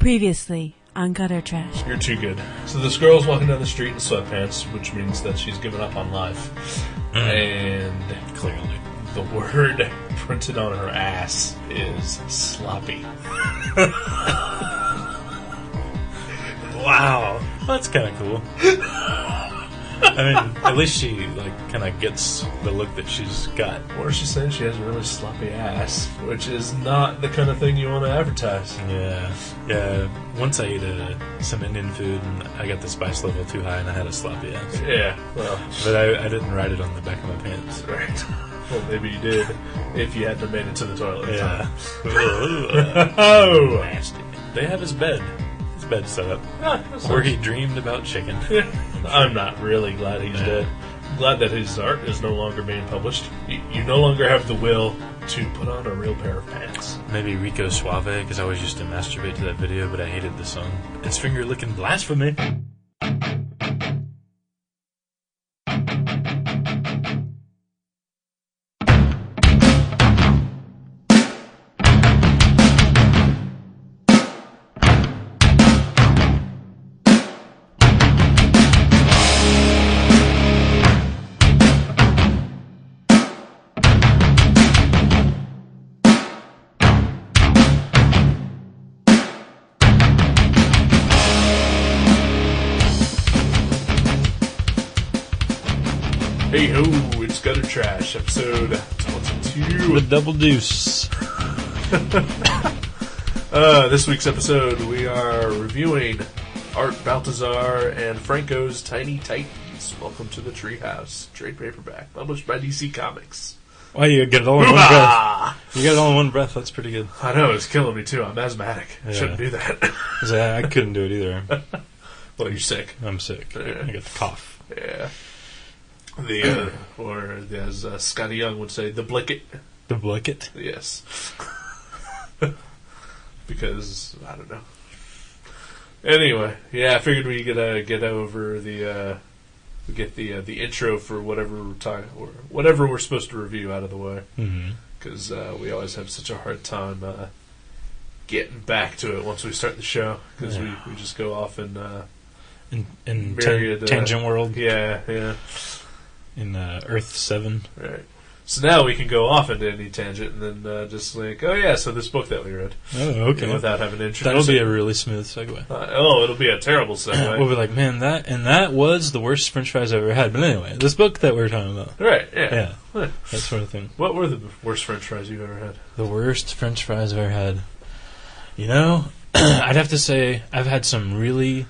Previously on Gutter Trash. You're too good. So this girl's walking down the street in sweatpants, which means that she's given up on life. And clearly, the word printed on her ass is sloppy. Wow, that's kind of cool. I mean, at least she kind of gets the look that she's got. Or she's saying she has a really sloppy ass, which is not the kind of thing you want to advertise. Yeah. Once I ate some Indian food and I got the spice level too high and I had a sloppy ass. Yeah, well, but I didn't write it on the back of my pants. Right. Well, maybe you did if you hadn't made it to the toilet. Yeah. Oh, nasty. They have his bed set up, where he dreamed about chicken. I'm not really glad he's dead. I'm glad that his art is no longer being published. You no longer have the will to put on a real pair of pants. Maybe Rico Suave, because I always used to masturbate to that video, but I hated the song. It's finger-licking blasphemy. Hey ho, it's Gutter Trash, episode 22. The double deuce. This week's episode, we are reviewing Art Baltazar and Franco's Tiny Titans. Welcome to the Treehouse, trade paperback, published by DC Comics. Wow, you get it all in one breath. You get it all in one breath, that's pretty good. I know, it's killing me too. I'm asthmatic. I shouldn't do that. I couldn't do it either. Well, you're sick. I'm sick. Yeah. I got the cough. Yeah. Or as Scotty Young would say, the blicket. The blicket? Yes. Because, I don't know. Anyway, yeah, I figured we get over the intro for whatever we're supposed to review out of the way. Because we always have such a hard time getting back to it once we start the show. Because we just go off in myriad, Tangent World. Yeah. In Earth 7. Right. So now we can go off into any tangent and then just so this book that we read. Oh, okay. Without having to introduce That'll be a really smooth segue. It'll be a terrible segue. We'll be like, man, that was the worst french fries I've ever had. But anyway, this book that we're talking about. Right, yeah. That sort of thing. What were the worst french fries you've ever had? The worst french fries I've ever had. You know, I'd have to say I've had some really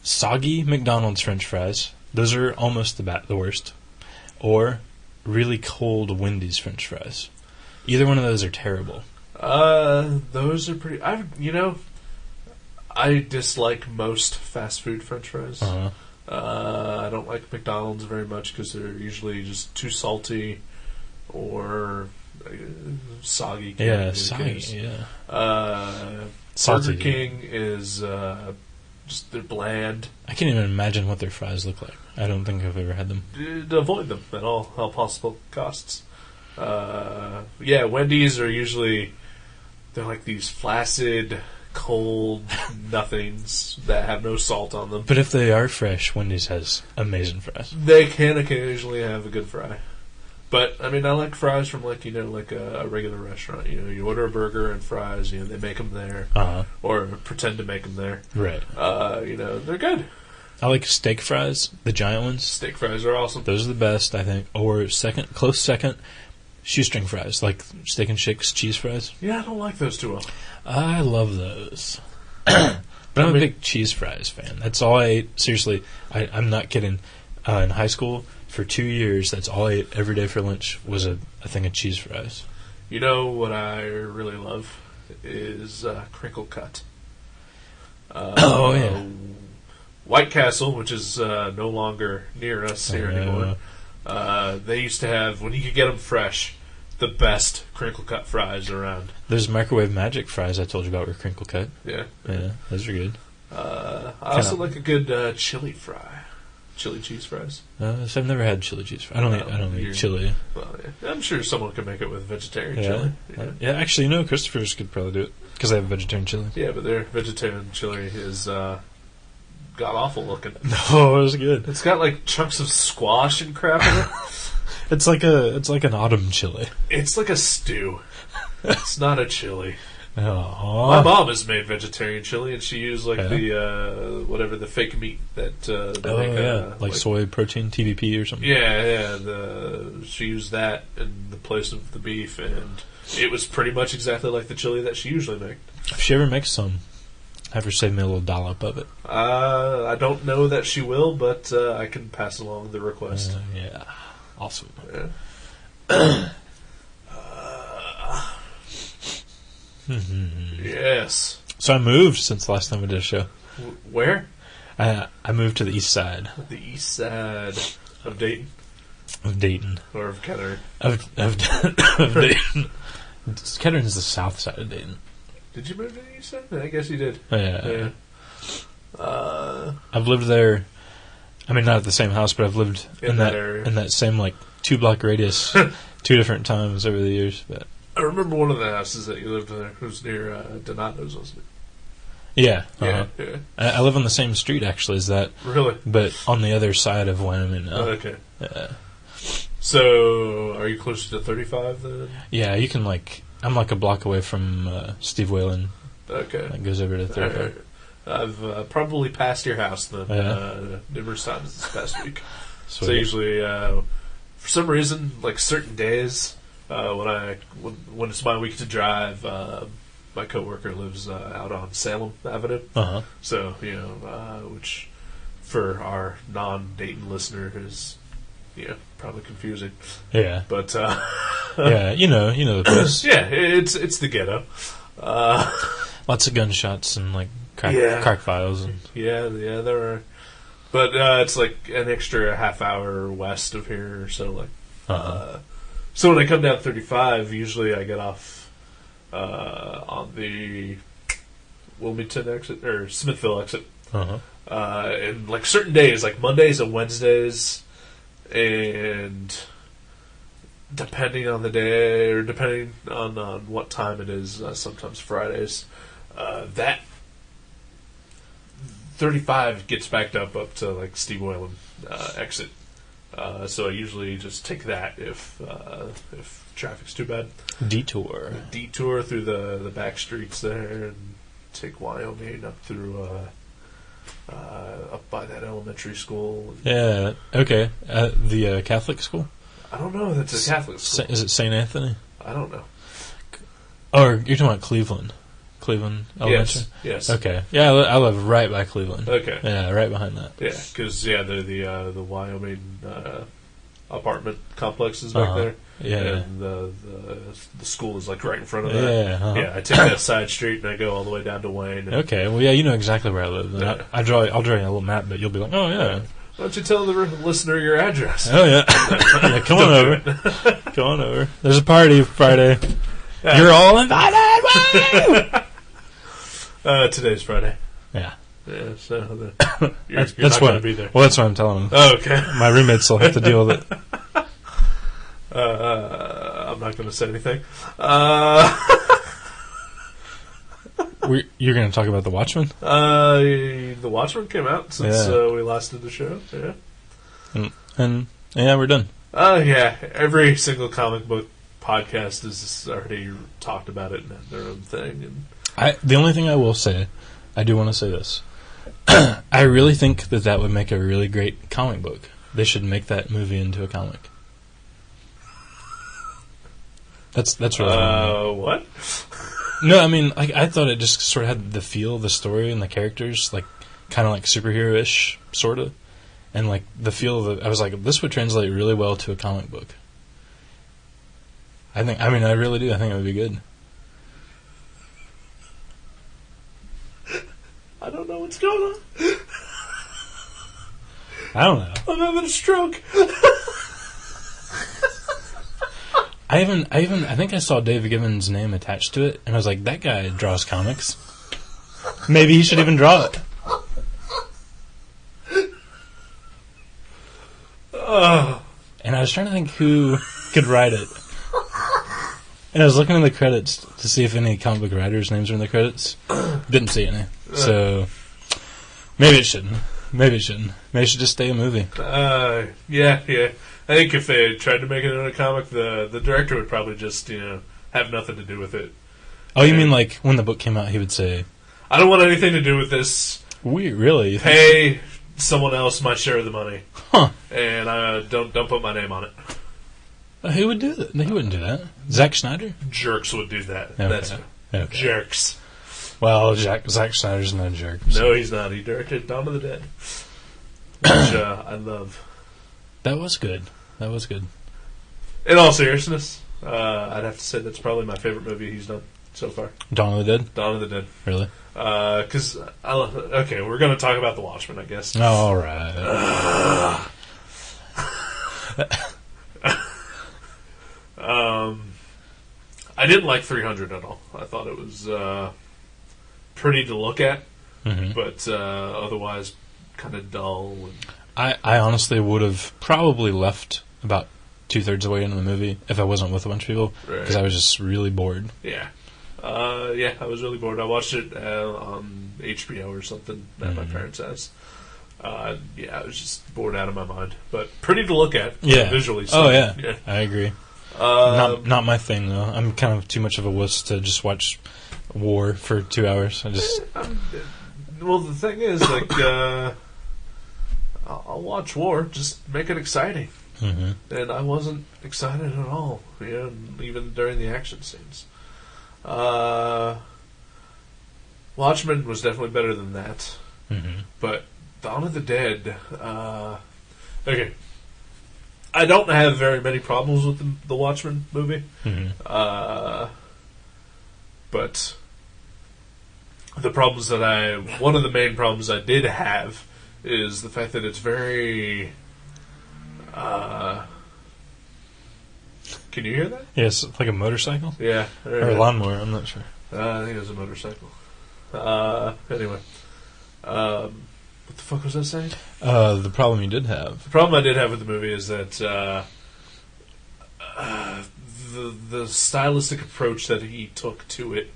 soggy McDonald's french fries. Those are almost the worst. Or really cold Wendy's french fries. Either one of those are terrible. Those are pretty... I dislike most fast food french fries. Uh-huh. I don't like McDonald's very much because they're usually just too salty or soggy. Yeah, soggy, yeah. Burger King is... just they're bland. I can't even imagine what their fries look like. I don't think I've ever had them. Avoid them at all possible costs. Wendy's are usually... They're like these flaccid, cold nothings that have no salt on them. But if they are fresh, Wendy's has amazing fries. They can occasionally have a good fry. But, I mean, I like fries from, a regular restaurant. You order a burger and fries, they make them there. Uh-huh. Or pretend to make them there. Right. They're good. I like steak fries, the giant ones. Steak fries are awesome. Those are the best, I think. Or close second, shoestring fries, like Steak and Shake's cheese fries. Yeah, I don't like those too well. I love those. But I'm a big cheese fries fan. That's all I ate. Seriously, I'm not kidding. In high school, for 2 years, that's all I ate every day for lunch was a thing of cheese fries. You know what I really love is crinkle cut. Oh, yeah. White Castle, which is no longer near us here anymore. They used to have, when you could get them fresh, the best crinkle cut fries around. There's microwave magic fries I told you about were crinkle cut. Yeah. Yeah, those are good. I also like a good chili fry. Chili cheese fries. So I've never had chili cheese fries. I don't eat chili. Well, yeah. I'm sure someone could make it with vegetarian chili. Yeah. Actually, Christopher's could probably do it. Because they have vegetarian chili. Yeah, but their vegetarian chili is god-awful looking. No, it was good. It's got like chunks of squash and crap in it. It's like an autumn chili. It's like a stew. It's not a chili. Oh. My mom has made vegetarian chili, and she used like the whatever the fake meat that they make, like soy protein, TVP or something. Yeah. She used that in the place of the beef, and it was pretty much exactly like the chili that she usually makes. If she ever makes some, have her save me a little dollop of it. I don't know that she will, but I can pass along the request. Yeah, awesome. Yeah. Yes. So I moved since the last time we did a show. Where? I moved to the east side. The east side of Dayton? Of Dayton. Or of Kettering? Of Dayton. Kettering's the south side of Dayton. Did you move to the east side? I guess you did. Yeah. I've lived there. I mean, not at the same house, but I've lived in that area. In that same 2-block radius 2 different times over the years. But I remember one of the houses that you lived in there was near Donato's, wasn't it? Yeah. Yeah. I live on the same street, actually, as that. Really? But on the other side of Wyoming now. Okay. So, are you closer to 35 then? Yeah, you can I'm a block away from Steve Whalen. Okay. That goes over to 35. Right. I've probably passed your house then numerous times this past week. Sweet. So usually, for some reason, certain days, when it's my week to drive, my coworker lives out on Salem Avenue. Uh-huh. So which for our non-Dayton listener is probably confusing. Yeah. But yeah, you know the place. Yeah, it's the ghetto. Lots of gunshots and crack files and yeah, there are. But it's an extra half hour west of here, so so when I come down 35, usually I get off on the Wilmington exit or Smithville exit. And certain days, like Mondays and Wednesdays, and depending on the day or depending on what time it is, sometimes Fridays, that 35 gets backed up to Steve Whalen exit. So I usually just take that if traffic's too bad. Detour through the back streets there and take Wyoming up through up by that elementary school. Yeah. Okay. The Catholic school. I don't know. That's a Catholic school. Is it St. Anthony? I don't know. Or you're talking about Cleveland Elementary? Yes. Okay. Yeah, I live right by Cleveland. Okay. Yeah, right behind that. Yeah, because they're the Wyoming apartment complexes back there. Yeah. And the school is right in front of that. Yeah. Yeah, I take that side street and I go all the way down to Wayne. And okay. Well, yeah, you know exactly where I live. Yeah. I'll draw you a little map, but you'll be like, oh yeah. Why don't you tell the listener your address? Oh yeah. Yeah, come on over. Come on over. There's a party Friday. Yeah. You're all invited. Today's Friday. Yeah. Yeah, so you're that's not going to be there. Well, that's what I'm telling them. Oh, okay. My roommates will have to deal with it. I'm not going to say anything. You're going to talk about the Watchmen? The Watchmen came out since we last did the show. Yeah. And yeah, we're done. Yeah. Every single comic book podcast has already talked about it and had their own thing. And the only thing I will say, I do want to say this. I really think that would make a really great comic book. They should make that movie into a comic. That's really what? No, I mean, I thought it just sort of had the feel, the story, and the characters, kind of superhero-ish, sort of. And, the feel of it, I was like, this would translate really well to a comic book. I really do. I think it would be good. I don't know what's going on. I don't know. I'm having a stroke. I think I saw Dave Gibbons' name attached to it, and I was like, that guy draws comics. Maybe he should even draw it. Oh. And I was trying to think who could write it. And I was looking in the credits to see if any comic book writers' names are in the credits. Didn't see any. So maybe it shouldn't. Maybe it should just stay a movie. Yeah. I think if they tried to make it into a comic, the director would probably just, have nothing to do with it. Oh, you mean like when the book came out, he would say, I don't want anything to do with this. Really? Pay someone else my share of the money. Huh. And don't put my name on it. Who would do that? He wouldn't do that. Zack Snyder? Jerks would do that. Okay. That's Okay. jerks. Well, Zack Snyder's no jerk. So. No, he's not. He directed Dawn of the Dead, which I love. That was good. In all seriousness, I'd have to say that's probably my favorite movie he's done so far. Dawn of the Dead? Dawn of the Dead. Really? Because okay, we're going to talk about the Watchmen, I guess. Oh, all right. I didn't like 300 at all. I thought it was pretty to look at, but otherwise kind of dull. And I honestly would have probably left about 2/3 of the way into the movie if I wasn't with a bunch of people, because I was just really bored. Yeah. I was really bored. I watched it on HBO or something at my parents' house. I was just bored out of my mind. But pretty to look at, visually. So, yeah, I agree. Not my thing though. I'm kind of too much of a wuss to just watch war for 2 hours. Well, the thing is, like, I'll watch war. Just make it exciting. Mm-hmm. And I wasn't excited at all. Even during the action scenes. Watchmen was definitely better than that. Mm-hmm. But Dawn of the Dead, okay. I don't have very many problems with the Watchmen movie. Mm-hmm. But the problems one of the main problems I did have is the fact that it's very, can you hear that? Yes, like a motorcycle? Yeah. Or a lawnmower, I'm not sure. I think it was a motorcycle. Anyway. What the fuck was I saying? The problem you did have. The problem I did have with the movie is that the stylistic approach that he took to it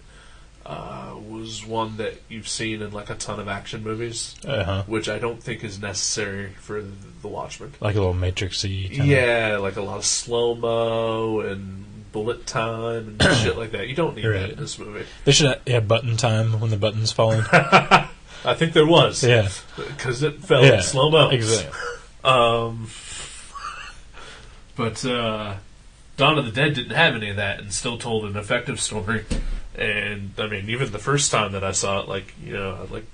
was one that you've seen in like a ton of action movies, which I don't think is necessary for the Watchmen. Like a little Matrix-y kind of. Like a lot of slow-mo and bullet time and shit like that. You don't need that in this movie. They should have button time when the button's falling. I think there was. Yeah. Because it fell in slow-mo. Exactly. But Dawn of the Dead didn't have any of that and still told an effective story. And, I mean, even the first time that I saw it,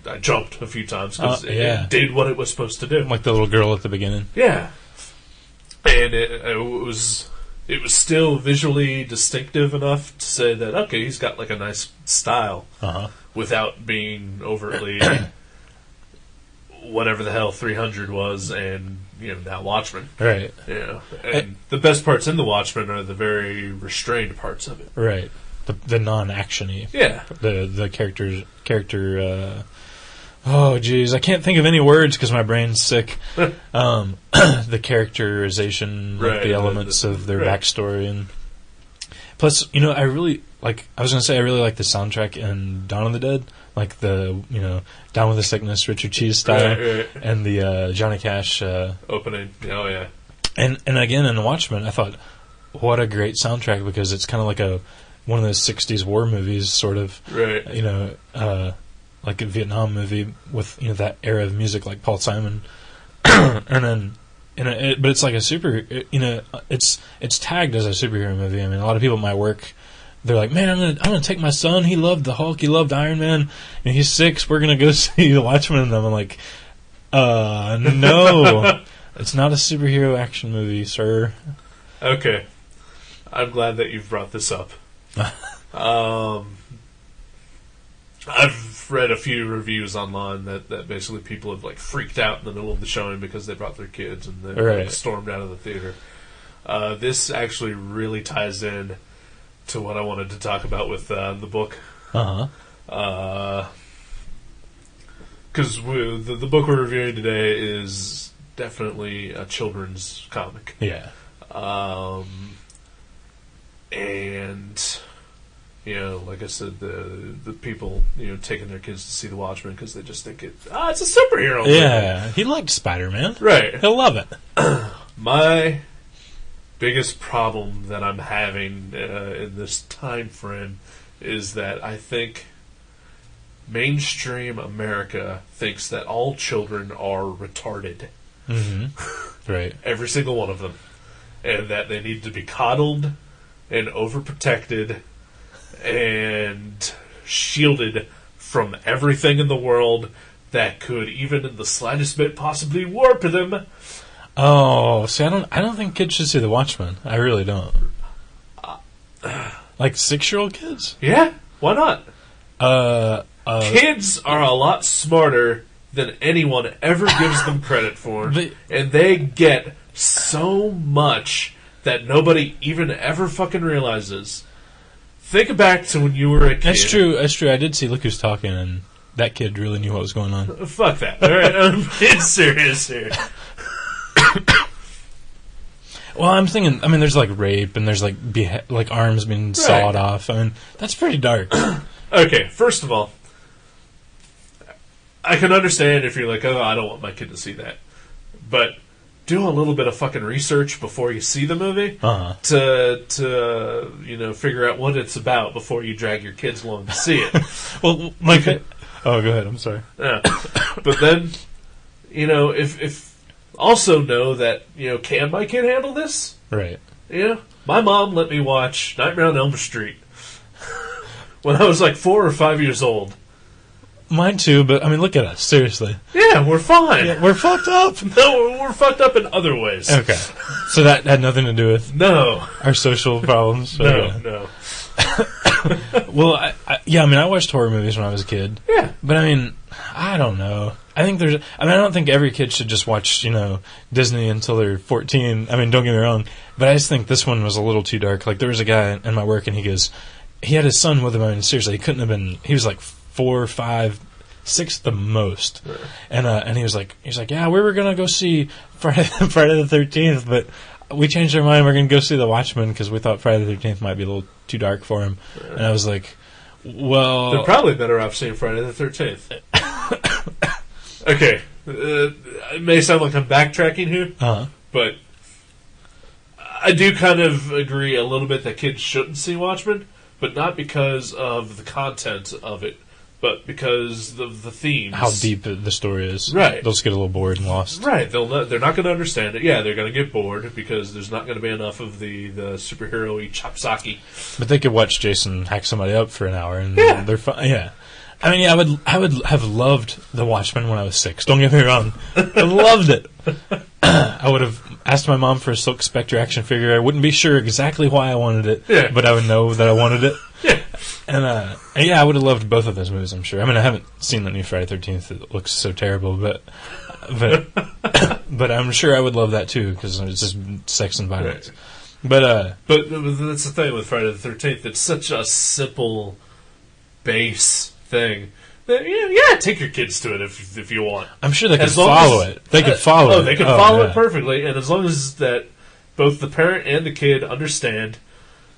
I jumped a few times because it did what it was supposed to do. Like the little girl at the beginning. Yeah. And it was still visually distinctive enough to say that, okay, he's got like a nice style without being overtly whatever the hell 300 was and, now Watchmen. Right. And the best parts in the Watchmen are the very restrained parts of it. Right. The non-action-y. Yeah. The character oh, geez. I can't think of any words because my brain's sick. The characterization, like the elements of their backstory. And plus, I really like the soundtrack in Dawn of the Dead. Like the, Down with the Sickness, Richard Cheese style. And the Johnny Cash opening. Oh, yeah. And again, in Watchmen, I thought, what a great soundtrack because it's kind of like one of those 60s war movies, sort of. Right. Like a Vietnam movie with that era of music, like Paul Simon, and then but it's like a it's tagged as a superhero movie. I mean, a lot of people at my work, they're like, "Man, I'm gonna take my son. He loved the Hulk. He loved Iron Man, and he's 6. We're gonna go see the Watchmen." And I'm like, no, it's not a superhero action movie, sir. Okay, I'm glad that you've brought this up. I've read a few reviews online that basically people have like freaked out in the middle of the showing because they brought their kids and they like, stormed out of the theater. This actually really ties in to what I wanted to talk about with the book. Because the book we're reviewing today is definitely a children's comic. Yeah. and like I said, the people taking their kids to see the Watchmen because they just think it's a superhero movie. Yeah, he liked Spider-Man. Right. He'll love it. My biggest problem that I'm having in this time frame is that I think mainstream America thinks that all children are retarded. Mm-hmm. Right. Every single one of them. And that they need to be coddled and overprotected and shielded from everything in the world that could, even in the slightest bit, possibly warp them. Oh, see, I don't think kids should see The Watchmen. I really don't. Like 6-year-old kids? Yeah, why not? Kids Kids are a lot smarter than anyone ever gives them credit for, and they get so much that nobody even ever fucking realizes. Think back to when you were a kid. That's true. I did see Look Who's Talking, and that kid really knew what was going on. Fuck that. All right, I'm being serious here. Well, I'm thinking, there's like rape, and there's like arms being sawed off. That's pretty dark. Okay, first of all, I can understand if you're like, oh, I don't want my kid to see that. But do a little bit of fucking research before you see the movie to figure out what it's about before you drag your kids along to see it. Well, oh, go ahead. I'm sorry. Yeah. But then, if also know that, can my kid handle this? Right. My mom let me watch Nightmare on Elm Street when I was like 4 or 5 years old. Mine too, but look at us, seriously. Yeah, we're fine. Yeah, we're fucked up. No, we're fucked up in other ways. Okay. So that had nothing to do with our social problems? No. Well, I watched horror movies when I was a kid. Yeah. But I don't know. I think I don't think every kid should just watch, Disney until they're 14. Don't get me wrong. But I just think this one was a little too dark. Like, there was a guy in my work, and he had his son with him. Seriously, he couldn't have been, he was like 4, 5, 6 the most. Right. And he was like, yeah, we were going to go see Friday the 13th, but we changed our mind. We're going to go see The Watchmen because we thought Friday the 13th might be a little too dark for him. Right. And I was like, well... They're probably better off seeing Friday the 13th. Okay. It may sound like I'm backtracking here, but I do kind of agree a little bit that kids shouldn't see Watchmen, but not because of the content of it, but because of the themes. How deep the story is. Right. They'll just get a little bored and lost. Right. They're not going to understand it. Yeah, they're going to get bored because there's not going to be enough of the superhero-y chopsaki. But they could watch Jason hack somebody up for an hour and they're fine. Yeah. I would have loved The Watchmen when I was 6. Don't get me wrong. I loved it. I would have asked my mom for a Silk Spectre action figure. I wouldn't be sure exactly why I wanted it, but I would know that I wanted it. Yeah. And I would have loved both of those movies, I'm sure. I haven't seen the new Friday the 13th. It looks so terrible, but I'm sure I would love that too because it's just sex and violence. Right. But that's the thing with Friday the 13th. It's such a simple base thing. Take your kids to it if you want. I'm sure they could follow it. They could follow it. They could follow it perfectly, and as long as that both the parent and the kid understand,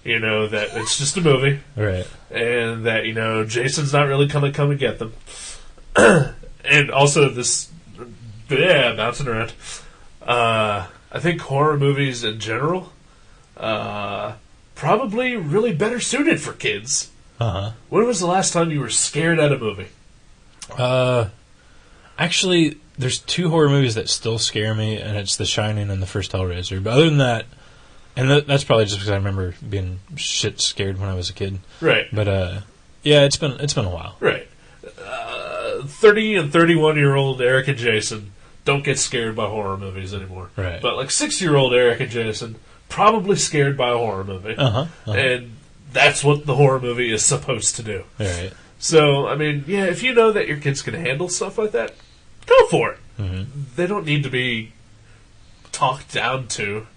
that it's just a movie, right? And that Jason's not really going to come and get them, and also this, bouncing around. I think horror movies in general, probably really better suited for kids. When was the last time you were scared at a movie? Actually, there's 2 horror movies that still scare me, and it's The Shining and the first Hellraiser. But other than that, and that's probably just because I remember being shit scared when I was a kid. Right. But it's been a while. Right. 30 and 31-year-old Eric and Jason don't get scared by horror movies anymore. Right. But 6-year-old Eric and Jason probably scared by a horror movie. And that's what the horror movie is supposed to do. Right. So, if you know that your kid's going to handle stuff like that, go for it. Mm-hmm. They don't need to be talked down to.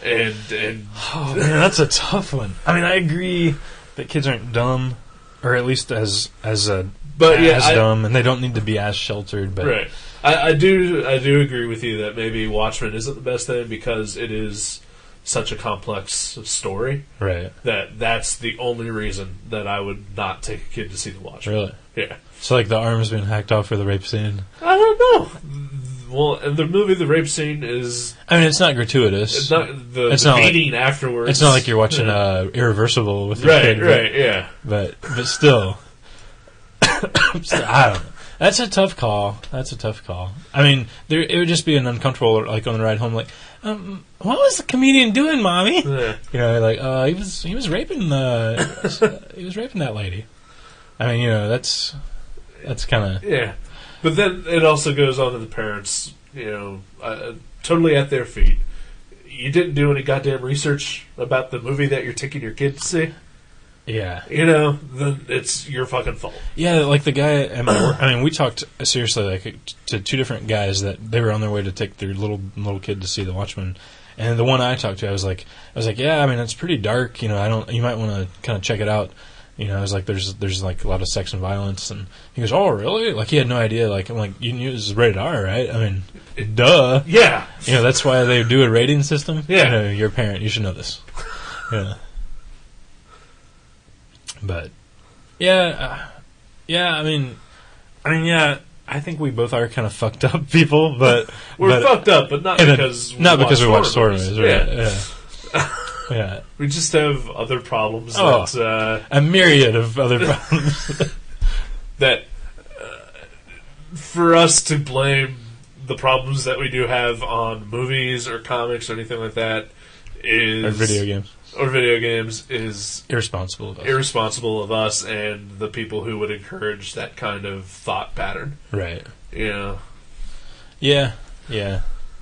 And oh man, that's a tough one. I agree that kids aren't dumb, or at least as dumb, and they don't need to be as sheltered. But right, I do agree with you that maybe Watchmen isn't the best thing because it is such a complex story. Right. That's the only reason that I would not take a kid to see The Watchmen. Really? Yeah. So, like, the arm's been hacked off for the rape scene? I don't know. Well, in the movie, the rape scene is... I mean, it's not gratuitous. It's not the beating afterwards. It's not like you're watching Irreversible with your kid. Right, yeah. But still. I don't know. That's a tough call. I mean, it would just be an uncomfortable, like, on the ride home, like, what was the comedian doing, Mommy? Yeah. You know, like, he was raping that lady. I mean, you know, that's kind of... Yeah. But then it also goes on to the parents, you know, totally at their feet. You didn't do any goddamn research about the movie that you're taking your kid to see? Yeah. You know, then it's your fucking fault. Yeah, like the guy at my work, I mean, we talked seriously, like, to two different guys that they were on their way to take their little kid to see The Watchmen. And the one I talked to, I was like, yeah, I mean, it's pretty dark, you know, you might want to kind of check it out. You know, I was like, there's like a lot of sex and violence, and he goes, "Oh, really?" Like he had no idea. Like I'm like, you knew it was rated R, right? I mean, duh. Yeah. You know, that's why they do a rating system. Yeah. You know, you're a parent, you should know this. Yeah. But yeah. I mean, yeah. I think we both are kind of fucked up people, but we're fucked up, but not because we watch horror movies, right? Yeah. Yeah. We just have other problems. A myriad of other problems. That for us to blame the problems that we do have on movies or comics or anything like that is... Or video games is... Irresponsible of us and the people who would encourage that kind of thought pattern. Right. You know? Yeah.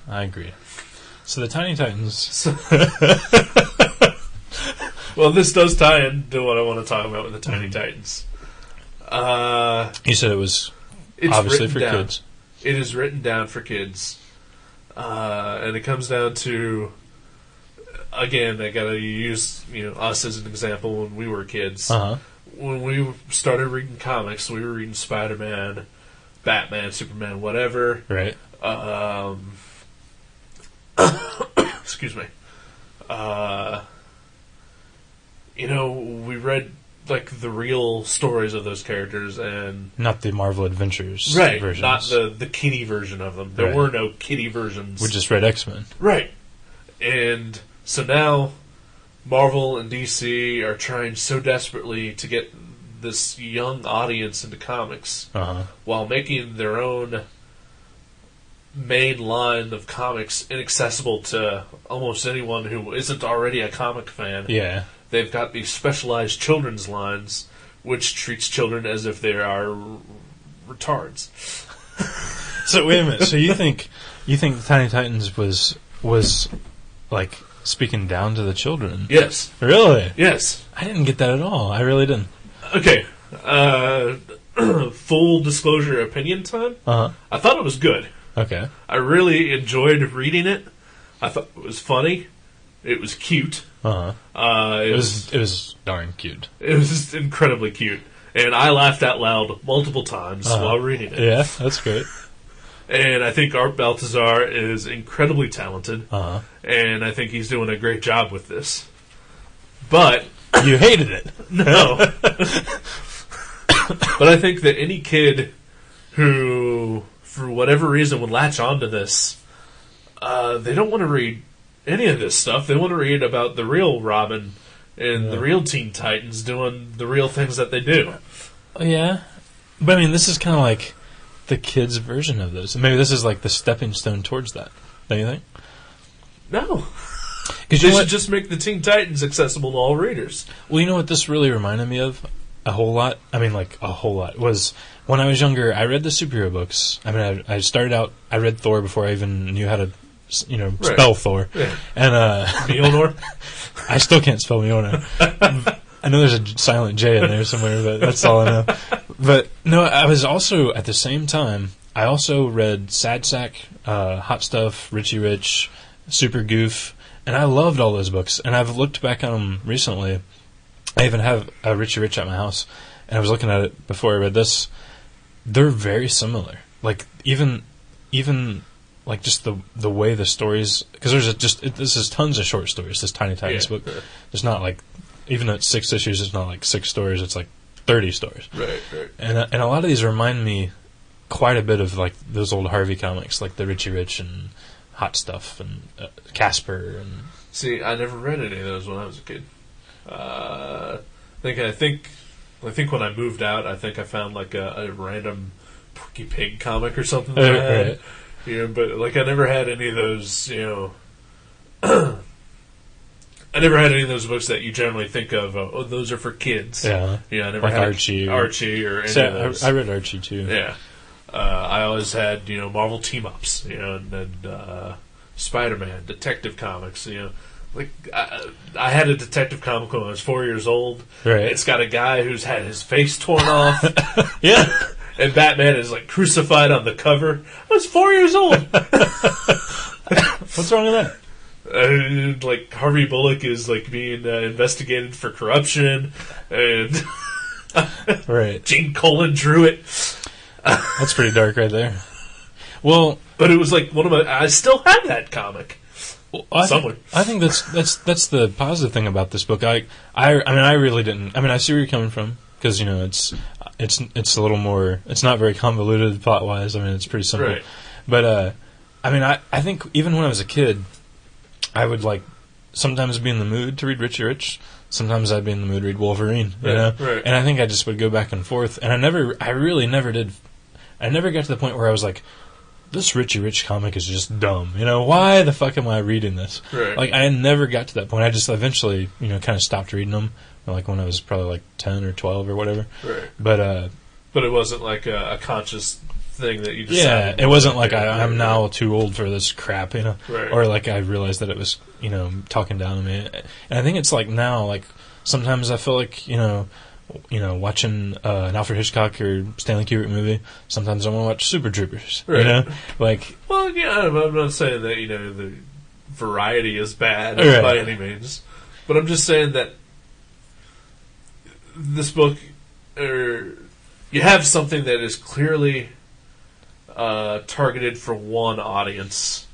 I agree. So the Tiny Titans... Well, this does tie into what I want to talk about with the Tiny Titans. You said it's obviously for kids. It is written down for kids. And it comes down to, again, I gotta use us as an example when we were kids. Uh-huh. When we started reading comics, we were reading Spider-Man, Batman, Superman, whatever. Right. Excuse me. We read like the real stories of those characters and not the Marvel Adventures versions. Not the kiddie version of them. There were no kiddie versions. We just read X-Men. Right. And so now Marvel and DC are trying so desperately to get this young audience into comics while making their own main line of comics inaccessible to almost anyone who isn't already a comic fan. Yeah. They've got these specialized children's lines, which treats children as if they are retards. So wait a minute. So you think the Tiny Titans was like speaking down to the children? Yes. Really? Yes. I didn't get that at all. I really didn't. Okay. Full disclosure, opinion time. I thought it was good. Okay. I really enjoyed reading it. I thought it was funny. It was cute. It was darn cute. It was just incredibly cute, and I laughed out loud multiple times while reading it. Yeah, that's great. And I think Art Baltazar is incredibly talented, and I think he's doing a great job with this. But you hated it, no. But I think that any kid who, for whatever reason, would latch onto this, they don't want to read any of this stuff. They want to read about the real Robin and the real Teen Titans doing the real things that they do. Yeah. But I mean, this is kind of like the kids' version of this. Maybe this is like the stepping stone towards that. Don't you think? No. Because they should just make the Teen Titans accessible to all readers. Well, you know what this really reminded me of? A whole lot. I mean, like, a whole lot. Was when I was younger, I read the superhero books. I mean, I started out, I read Thor before I even knew how to spell Thor. Yeah. And Mjolnir? I still can't spell Mjolnir. I know there's a silent J in there somewhere, but that's all I know. But no, I was also at the same time. I also read Sad Sack, Hot Stuff, Richie Rich, Super Goof, and I loved all those books. And I've looked back on them recently. I even have a Richie Rich at my house, and I was looking at it before I read this. They're very similar. Like even like just the way the stories, because this is tons of short stories. This Tiny Titans book, it's not like, even though it's 6 issues, it's not like 6 stories. It's like 30 stories. Right. And a lot of these remind me quite a bit of like those old Harvey comics, like the Richie Rich and Hot Stuff and Casper. And see, I never read any of those when I was a kid. I think when I moved out, I think I found like a random Porky Pig comic or something like that. Right. But like I never had any of those, I never had any of those books that you generally think of. Oh, those are for kids. Yeah, I never like had Archie or any of those. I read Archie too. Yeah, I always had Marvel team ups, and Spider-Man, Detective Comics. Like I had a Detective comic when I was 4 years old. Right. It's got a guy who's had his face torn off. Yeah. And Batman is like crucified on the cover. I was 4 years old. What's wrong with that? Like Harvey Bullock is like being investigated for corruption, and right. Gene Colan drew it. That's pretty dark right there. Well, but it was like I still have that comic. Well, somewhere. I think that's the positive thing about this book. I really didn't. I mean, I see where you're coming from, because it's a little more. It's not very convoluted plot wise. I mean, it's pretty simple. Right. But I think even when I was a kid, I would like sometimes be in the mood to read Richie Rich. Sometimes I'd be in the mood to read Wolverine. Right. And I think I just would go back and forth. And I really never did. I never got to the point where I was like, this Richie Rich comic is just dumb. Why the fuck am I reading this? Right. Like, I never got to that point. I just eventually, kind of stopped reading them, like when I was probably like 10 or 12 or whatever. Right. But it wasn't like a conscious thing that you decided. Yeah, it wasn't like I'm now too old for this crap, Right. Or like I realized that it was, talking down to me. And I think it's like now, like sometimes I feel like, watching an Alfred Hitchcock or Stanley Kubrick movie, sometimes I want to watch Super Troopers, Right. Like, well, yeah, I'm not saying that, the variety is bad right. by any means, but I'm just saying that this book, you have something that is clearly targeted for one audience,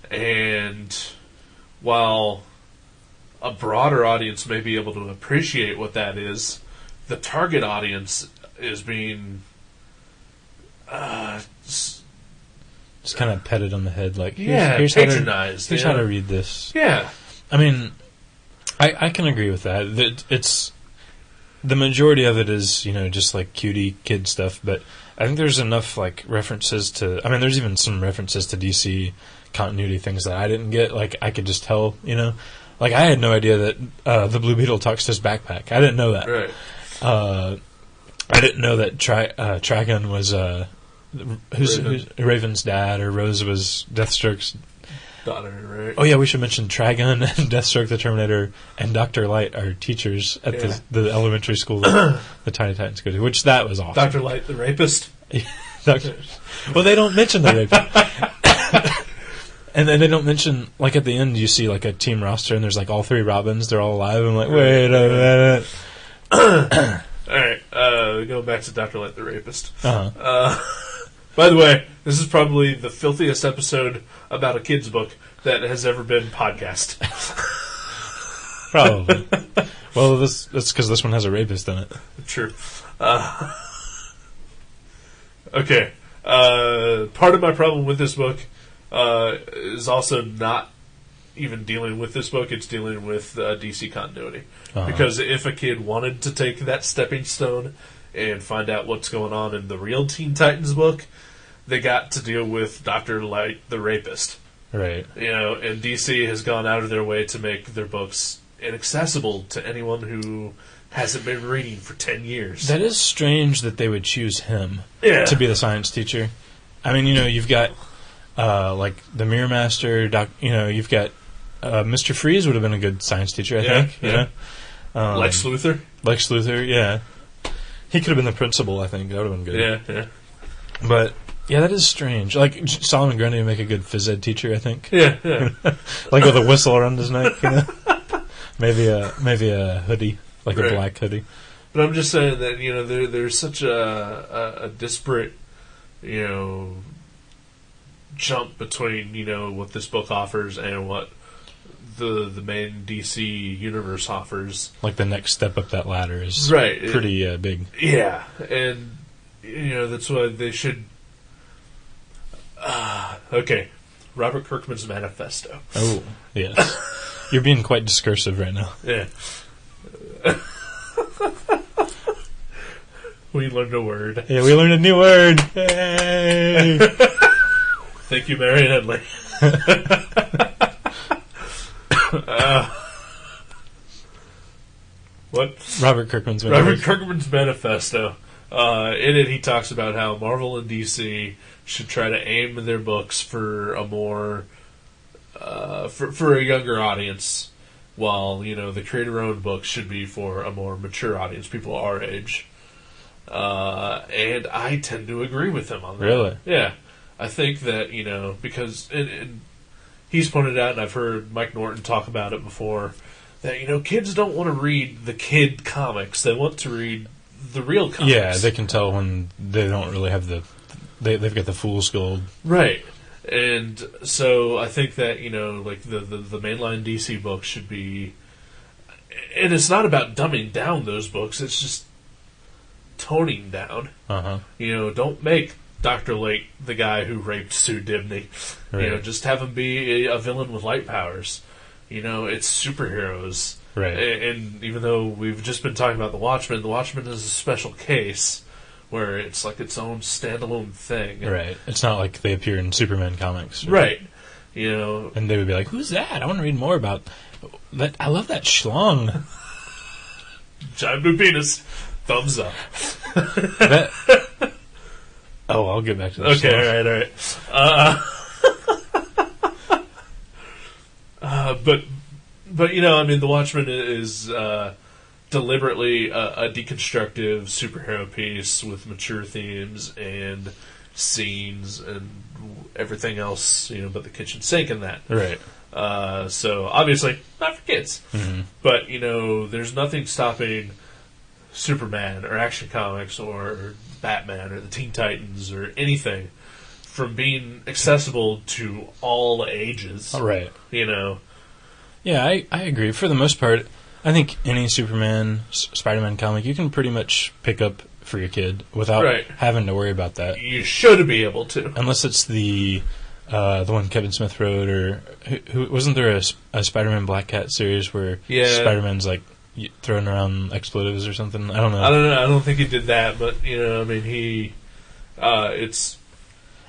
and while a broader audience may be able to appreciate what that is, the target audience is being just kind of petted on the head, like, here's patronized. Here's how to read this. Yeah. I mean, I can agree with that. It's the majority of it is, just like cutie kid stuff, but I think there's enough like references to. I mean, there's even some references to DC continuity things that I didn't get. Like, I could just tell, like I had no idea that the Blue Beetle talks to his backpack. I didn't know that. Right. I didn't know that Trigon was who's Raven's dad, or Rose was Deathstroke's daughter, right? Oh yeah, we should mention Trigon and Deathstroke the Terminator and Dr. Light are teachers at the elementary school that the Tiny Titans go to, which that was awesome. Dr. Light the rapist? Well, they don't mention the rapist. And then they don't mention, like at the end you see like a team roster and there's like all 3 Robins, they're all alive. I'm like, wait a minute. Alright, going back to Dr. Light the rapist. Uh-huh. By the way, this is probably the filthiest episode about a kid's book that has ever been podcast. Probably. Well, that's because this one has a rapist in it. True. Okay. Part of my problem with this book is also not even dealing with this book, it's dealing with DC continuity. Uh-huh. Because if a kid wanted to take that stepping stone and find out what's going on in the real Teen Titans book, they got to deal with Dr. Light the rapist. Right. And DC has gone out of their way to make their books inaccessible to anyone who hasn't been reading for 10 years. That is strange that they would choose him to be the science teacher. I mean, you've got like the Mirror Master, you've got Mr. Freeze would have been a good science teacher, I think. Yeah. Lex Luthor? Lex Luthor, yeah. He could have been the principal, I think. That would have been good. Yeah. But, yeah, that is strange. Like, Solomon Grundy would make a good phys ed teacher, I think. Yeah. Like with a whistle around his neck, Maybe a hoodie, like a black hoodie. But I'm just saying that, there's such a disparate, jump between what this book offers and what the main DC universe offers. Like the next step up that ladder is right. pretty big. Yeah, and that's why they should. Okay, Robert Kirkman's manifesto. Oh yes, you're being quite discursive right now. Yeah. We learned a word. Yeah, we learned a new word. Hey! Thank you, Marion Headley. What? Robert Kirkman's manifesto. In it, he talks about how Marvel and DC should try to aim their books for a more for a younger audience, while the creator-owned books should be for a more mature audience, people our age. And I tend to agree with him on that. Really? Yeah. I think that, because and he's pointed out, and I've heard Mike Norton talk about it before, that, kids don't want to read the kid comics. They want to read the real comics. Yeah, they can tell when they don't really have they've got the fool's gold. Right. And so I think that, like the mainline DC books should be, and it's not about dumbing down those books, it's just toning down. Uh-huh. Don't make Dr. Lake the guy who raped Sue Dibney. Right. Just have him be a villain with light powers. It's superheroes. Right. And even though we've just been talking about the Watchmen is a special case where it's like its own standalone thing. Right. It's not like they appear in Superman comics. Right. And they would be like, who's that? I want to read more about that. I love that schlong. Giant blue penis. Thumbs up. I'll get back to that. Okay, all right. But the Watchmen is deliberately a deconstructive superhero piece with mature themes and scenes and everything else, but the kitchen sink in that. Right. So obviously not for kids. Mm-hmm. But there's nothing stopping Superman or Action Comics or Batman or the Teen Titans or anything from being accessible to all ages. Right. Yeah, I agree. For the most part, I think any Superman, Spider-Man comic you can pretty much pick up for your kid without having to worry about that. You should be able to. Unless it's the one Kevin Smith wrote, or who wasn't there a Spider-Man Black Cat series where Spider-Man's like throwing around expletives or something? I don't know. I don't think he did that, but it's.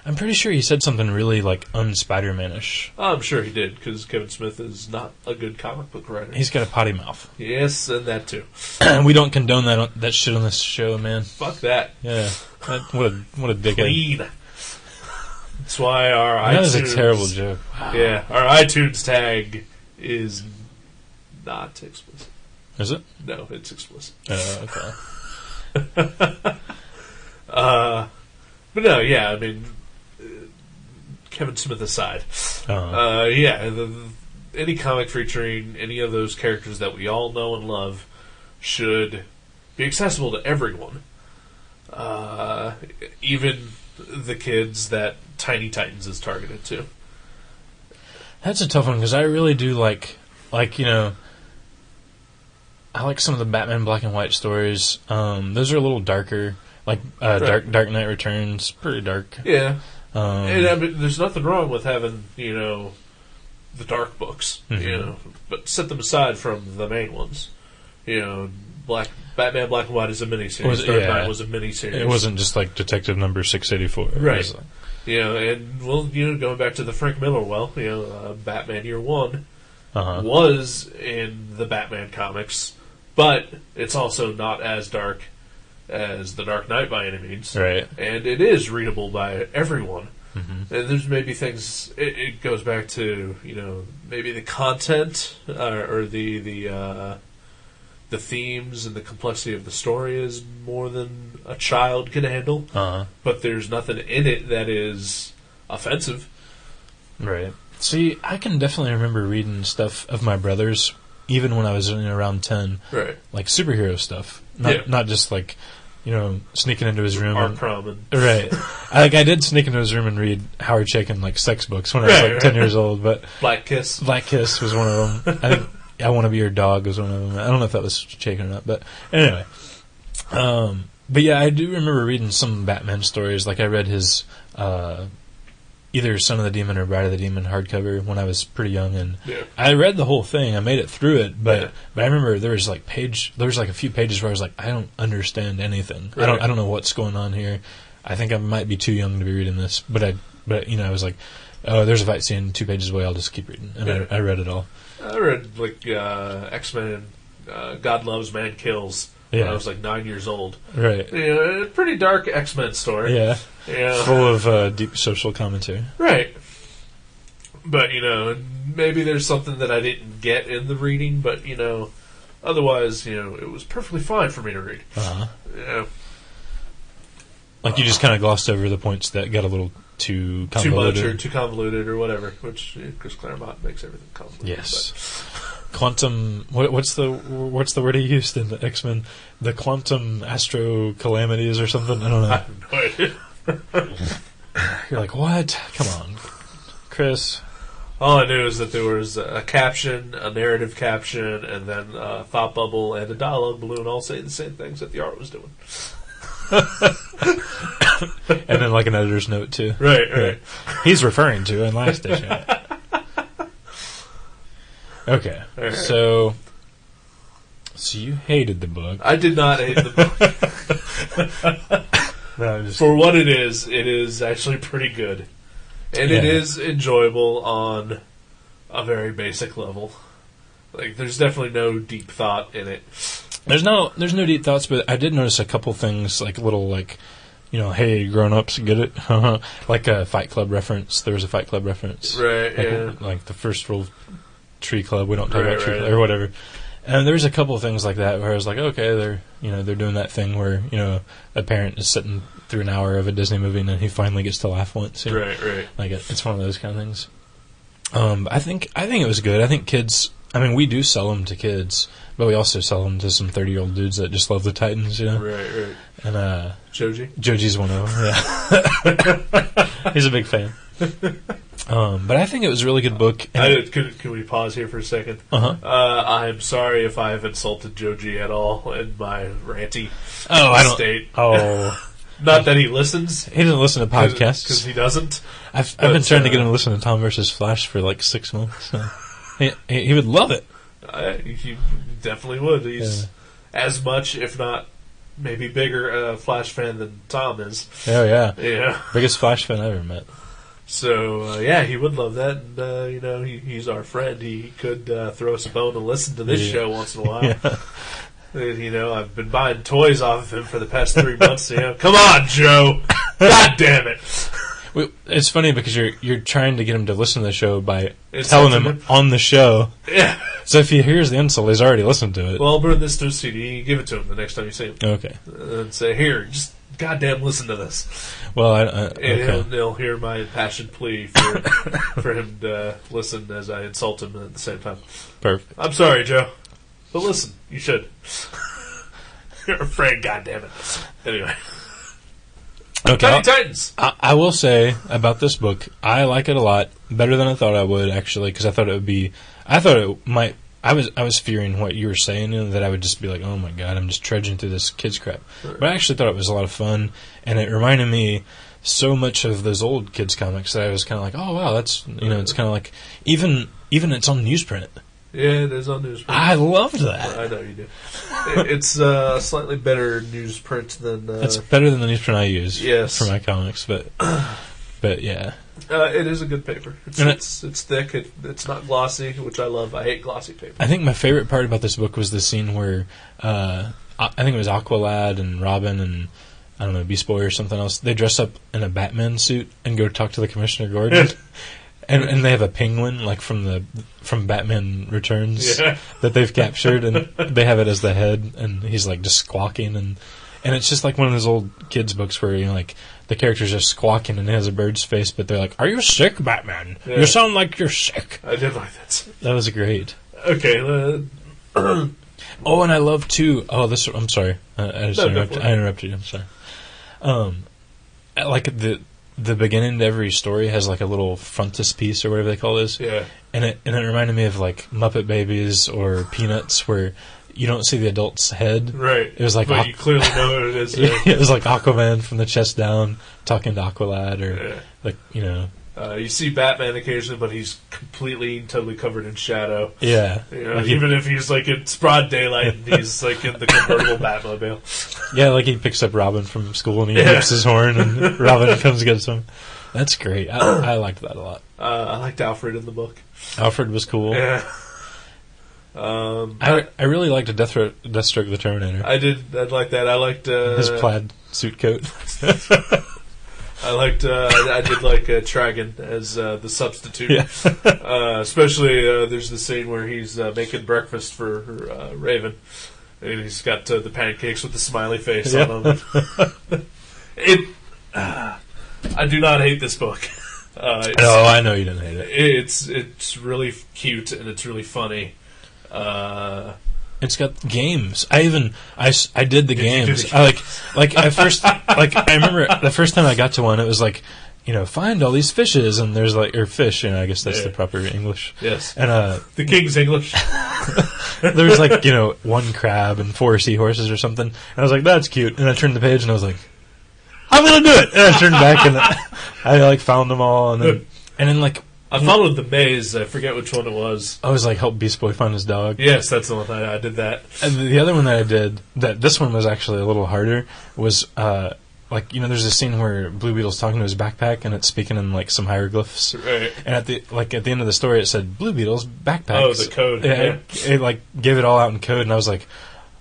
I'm pretty sure he said something really like un-Spider-Man-ish. I'm sure he did, because Kevin Smith is not a good comic book writer. He's got a potty mouth. Yes, and that too. We don't condone that shit on this show, man. Fuck that. Yeah, what a dickhead. Clean. That's why our iTunes... That is a terrible joke. Wow. Yeah, our iTunes tag is not explicit. Is it? No, it's explicit. Okay. But no, yeah, Kevin Smith aside. Any comic featuring any of those characters that we all know and love should be accessible to everyone. Even the kids that Tiny Titans is targeted to. That's a tough one, because I really do like I like some of the Batman black and white stories. Those are a little darker. Like Dark Knight Returns, pretty dark. Yeah. And there's nothing wrong with having, the dark books, but set them aside from the main ones. Batman Black and White is a miniseries. Dark Knight was a miniseries. It wasn't just like Detective Number 684. Right. Going back to the Frank Miller Batman Year One was in the Batman comics, but it's also not as dark as The Dark Knight by any means. Right. And it is readable by everyone. Mm-hmm. And there's maybe things, it goes back to, maybe the content or the themes and the complexity of the story is more than a child can handle. But there's nothing in it that is offensive. Right. See, I can definitely remember reading stuff of my brother's, even when I was around 10. Right. Like superhero stuff. Not just like sneaking into his room. Right. I did sneak into his room and read Howard Chaykin, like, sex books when I was, like, 10 years old. But Black Kiss. Black Kiss was one of them. I think I Want to Be Your Dog was one of them. I don't know if that was Chaykin or not. But anyway. But yeah, I do remember reading some Batman stories. Like, I read his either Son of the Demon or Bride of the Demon hardcover when I was pretty young, and I read the whole thing. I made it through it, but I remember there was like a few pages where I was like, I don't understand anything. Right. I don't know what's going on here. I think I might be too young to be reading this, but I was like, oh, there's a fight scene 2 pages away. I'll just keep reading, and I read it all. I read like X-Men, God Loves, Man Kills. When I was like 9 years old. Right. A pretty dark X-Men story. Yeah. Full of deep social commentary. Right. But, maybe there's something that I didn't get in the reading, but, otherwise, it was perfectly fine for me to read. Uh-huh. Like you just kind of glossed over the points that got a little too convoluted. Too much or too convoluted or whatever, which Chris Claremont makes everything convoluted. Yes. Quantum. What's the word he used in the X-Men? The quantum astro calamities or something. I don't know. I have no idea. You're like, what? Come on, Chris. All I knew is that there was a caption, a narrative caption, and then a thought bubble and a dialogue balloon all saying the same things that the art was doing. And then like an editor's note too. Right. He's referring to in last issue. Okay, right. So you hated the book. I did not hate the book. No, for what it is actually pretty good. And it is enjoyable on a very basic level. Like, there's definitely no deep thought in it. There's no deep thoughts, but I did notice a couple things, like little, like, hey, grown-ups, get it? Like a Fight Club reference. There was a Fight Club reference. Right, like the first rule of Tree Club. We don't talk about Tree Club or whatever. And there's a couple of things like that where I was like, okay, they're doing that thing where a parent is sitting through an hour of a Disney movie and then he finally gets to laugh once. Right. Like it's one of those kind of things. But I think it was good. I think kids. I mean, we do sell them to kids, but we also sell them to some 30-year-old dudes that just love the Titans. Right. And Joji's one of them. Yeah, he's a big fan. But I think it was a really good book. Can we pause here for a second? Uh-huh. I'm sorry if I have insulted Joji at all in my ranty state. Oh. Not that he listens. He doesn't listen to podcasts. Because he doesn't. I've been trying to get him to listen to Tom vs. Flash for like 6 months. So. He would love it. He definitely would. He's as much, if not maybe bigger, Flash fan than Tom is. Oh, yeah. Yeah. Biggest Flash fan I ever met. So, he would love that. And, he's our friend. He could throw us a bone and listen to this show once in a while. Yeah. And, I've been buying toys off of him for the past 3 months. Come on, Joe. God damn it. It's funny because you're trying to get him to listen to the show by telling him on the show. Yeah. So if he hears the insult, he's already listened to it. Well, I'll burn this to a CD. Give it to him the next time you see him. Okay. And say, here, just goddamn listen to this. Well, and he'll hear my impassioned plea for him to listen as I insult him at the same time. Perfect. I'm sorry, Joe. But listen, you should. You're afraid, goddammit. Anyway. Okay. Tiny Titans. I will say about this book, I like it a lot. Better than I thought I would, actually, because I thought it might. I was fearing what you were saying, that I would just be like, oh my god, I'm just trudging through this kids crap. Right. But I actually thought it was a lot of fun, and it reminded me so much of those old kids comics that I was kind of like, oh wow, that's it's kind of like even it's on newsprint. Yeah, it is on newsprint. I loved that. I know you do. It's slightly better newsprint than. It's better than the newsprint I use. Yes. For my comics, but yeah. It is a good paper. It's thick. It's not glossy, which I love. I hate glossy paper. I think my favorite part about this book was the scene where I think it was Aqualad and Robin and I don't know, Beast Boy or something else. They dress up in a Batman suit and go talk to the Commissioner Gordon. And they have a penguin like from Batman Returns that they've captured, and they have it as the head, and he's like just squawking, and it's just like one of those old kids books where like the character's just squawking and it has a bird's face, but they're like, "Are you sick, Batman? You sound like you're sick." I did like that. That was great. Okay. Oh, and I love too. Oh, this. I'm sorry. I interrupted you. I'm sorry. Like the beginning to every story has like a little frontispiece or whatever they call this. Yeah. And it reminded me of like Muppet Babies or Peanuts, where you don't see the adult's head. Right. It was like, but you clearly know what it is. It was like Aquaman from the chest down talking to Aqualad, or like you see Batman occasionally, but he's completely, totally covered in shadow. Yeah. Like even if he's like it's broad daylight and he's like in the convertible Batmobile. Yeah, like he picks up Robin from school and he whips his horn and Robin comes and gets him. That's great. I liked that a lot. I liked Alfred in the book. Alfred was cool. Yeah. I really liked Deathstroke the Terminator. I like that. I liked his plaid suit coat. I did like Tragan as the substitute. Yeah. Especially there's the scene where he's making breakfast for Raven, and he's got the pancakes with the smiley face on them. I do not hate this book. No, I know you didn't hate it. It's really cute and it's really funny. It's got games. I did the games. I like at first, like I remember the first time I got to one, it was like, find all these fishes, and there's like, or fish, I guess that's the proper English. Yes. And the King's English. There was like, one crab and 4 seahorses or something. And I was like, that's cute. And I turned the page and I was like, I'm gonna do it. And I turned back and I like found them all, and then like. I followed the maze. I forget which one it was. I was like, help Beast Boy find his dog. Yes, that's the one. I did that. And the other one that I did, this one was actually a little harder, was there's a scene where Blue Beetle's talking to his backpack and it's speaking in like some hieroglyphs. Right. And at the end of the story, it said Blue Beetle's backpack. Oh, the code. Yeah. It like gave it all out in code, and I was like,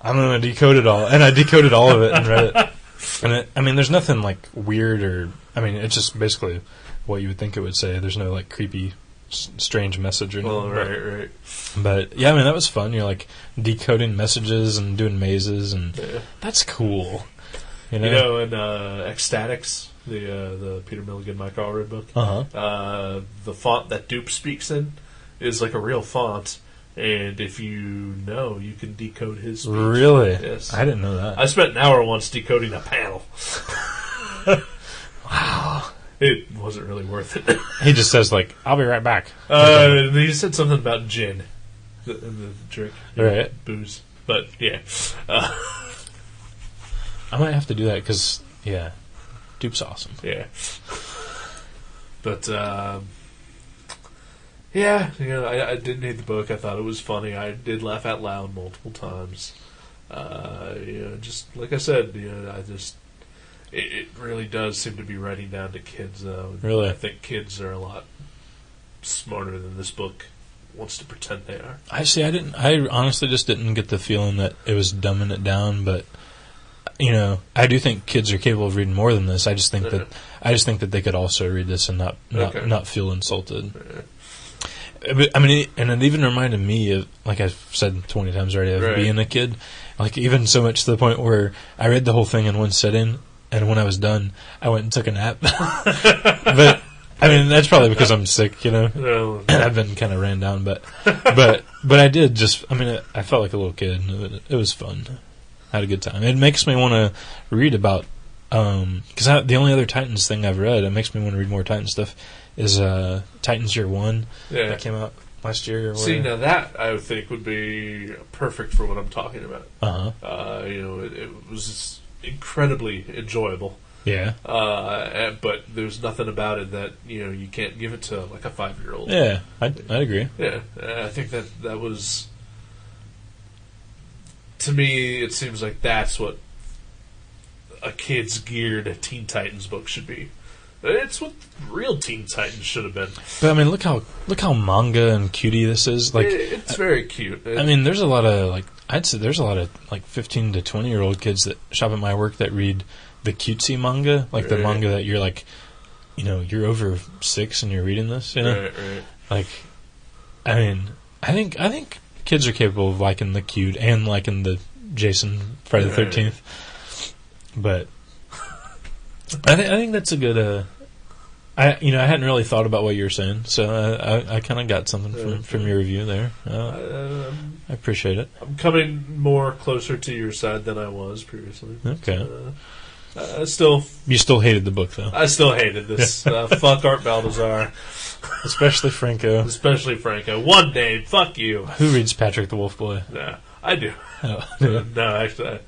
I'm gonna decode it all, and I decoded all of it and read it. And there's nothing like weird or it's just basically what you would think it would say. There's no like creepy, strange message or anything. Right. But yeah, that was fun. You're like decoding messages and doing mazes, and that's cool. And Ecstatics, the Peter Milligan, Mike Allred book. The font that Dupe speaks in is like a real font, and if you can decode his speech. Really? Yes. I didn't know that. I spent an hour once decoding a panel. Wow. It wasn't really worth it. He just says, like, I'll be right back. He said something about gin. The drink. Right. Booze. But, yeah. I might have to do that because, Dupe's awesome. Yeah. But, I didn't hate the book. I thought it was funny. I did laugh out loud multiple times. Just like I said, It really does seem to be writing down to kids, though. Really? I think kids are a lot smarter than this book wants to pretend they are. I honestly just didn't get the feeling that it was dumbing it down, but I do think kids are capable of reading more than this. I just think that they could also read this and not feel insulted. But, and it even reminded me of, like I've said 20 times already, of being a kid. Like, even so much to the point where I read the whole thing in one sitting, and when I was done, I went and took a nap. But that's probably because I'm sick, No. I've been kind of ran down, but I did just. I felt like a little kid. It was fun. I had a good time. It makes me want to read about because the only other Titans thing I've read, it makes me want to read more Titan stuff, is Titans Year 1 that came out last year. Or see, now that I would think would be perfect for what I'm talking about. It was incredibly enjoyable. Yeah. But there's nothing about it that you can't give it to like a 5-year-old. Yeah, I'd agree. Yeah, I think that was, to me, it seems like that's what a kid's geared Teen Titans book should be. It's what real Teen Titans should have been. But look how manga and cutie this is. Like, it's very cute. There's a lot of I'd say there's a lot of 15 to 20-year-old kids that shop at my work that read the cutesy manga, like the manga that you're like, you're over 6 and you're reading this. Right. Like, I think kids are capable of liking the cute and liking the Jason Friday the 13th. But I think that's a good I hadn't really thought about what you were saying, so I kind of got something from your review there. I appreciate it. I'm coming more closer to your side than I was previously. Okay. You still hated the book, though. I still hated this. Fuck Art Baltazar. Especially Franco. Especially Franco. One name. Fuck you. Who reads Patrick the Wolf Boy? Nah, I do. Oh, yeah. No, actually,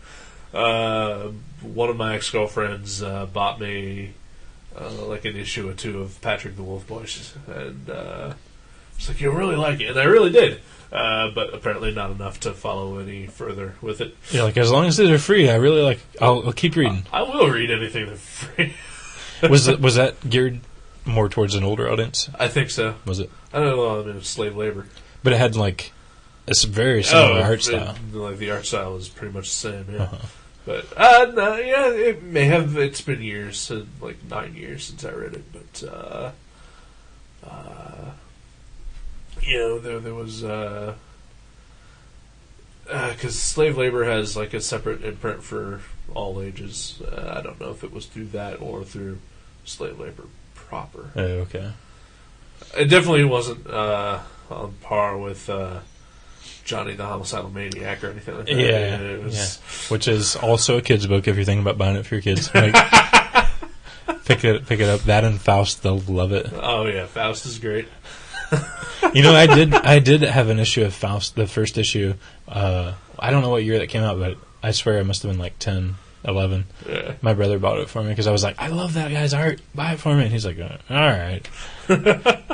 one of my ex-girlfriends bought me like an issue or two of Patrick the Wolf Boy, and she's like, "You'll really like it," and I really did. But apparently not enough to follow any further with it. Yeah, like as long as they're free, I really like. I'll keep reading. I will read anything that's free. Was that geared more towards an older audience? I think so. Was it? I don't know. I mean, it's slave labor, but it had like a very similar art style. Like the art style is pretty much the same. Yeah. Uh-huh. But no, yeah, it may have. It's been years, like 9 years since I read it. But there was because slave labor has like a separate imprint for all ages. I don't know if it was through that or through slave labor proper. Oh, okay. It definitely wasn't on par with Johnny the Homicidal Maniac or anything like that. Yeah, it was, which is also a kid's book if you're thinking about buying it for your kids. Like, pick it up. That and Faust, they'll love it. Oh yeah, Faust is great. I did have an issue of Faust, the first issue. I don't know what year that came out, but I swear it must have been like 10, 11. Yeah. My brother bought it for me because I was like, I love that guy's art. Buy it for me. And he's like, all right.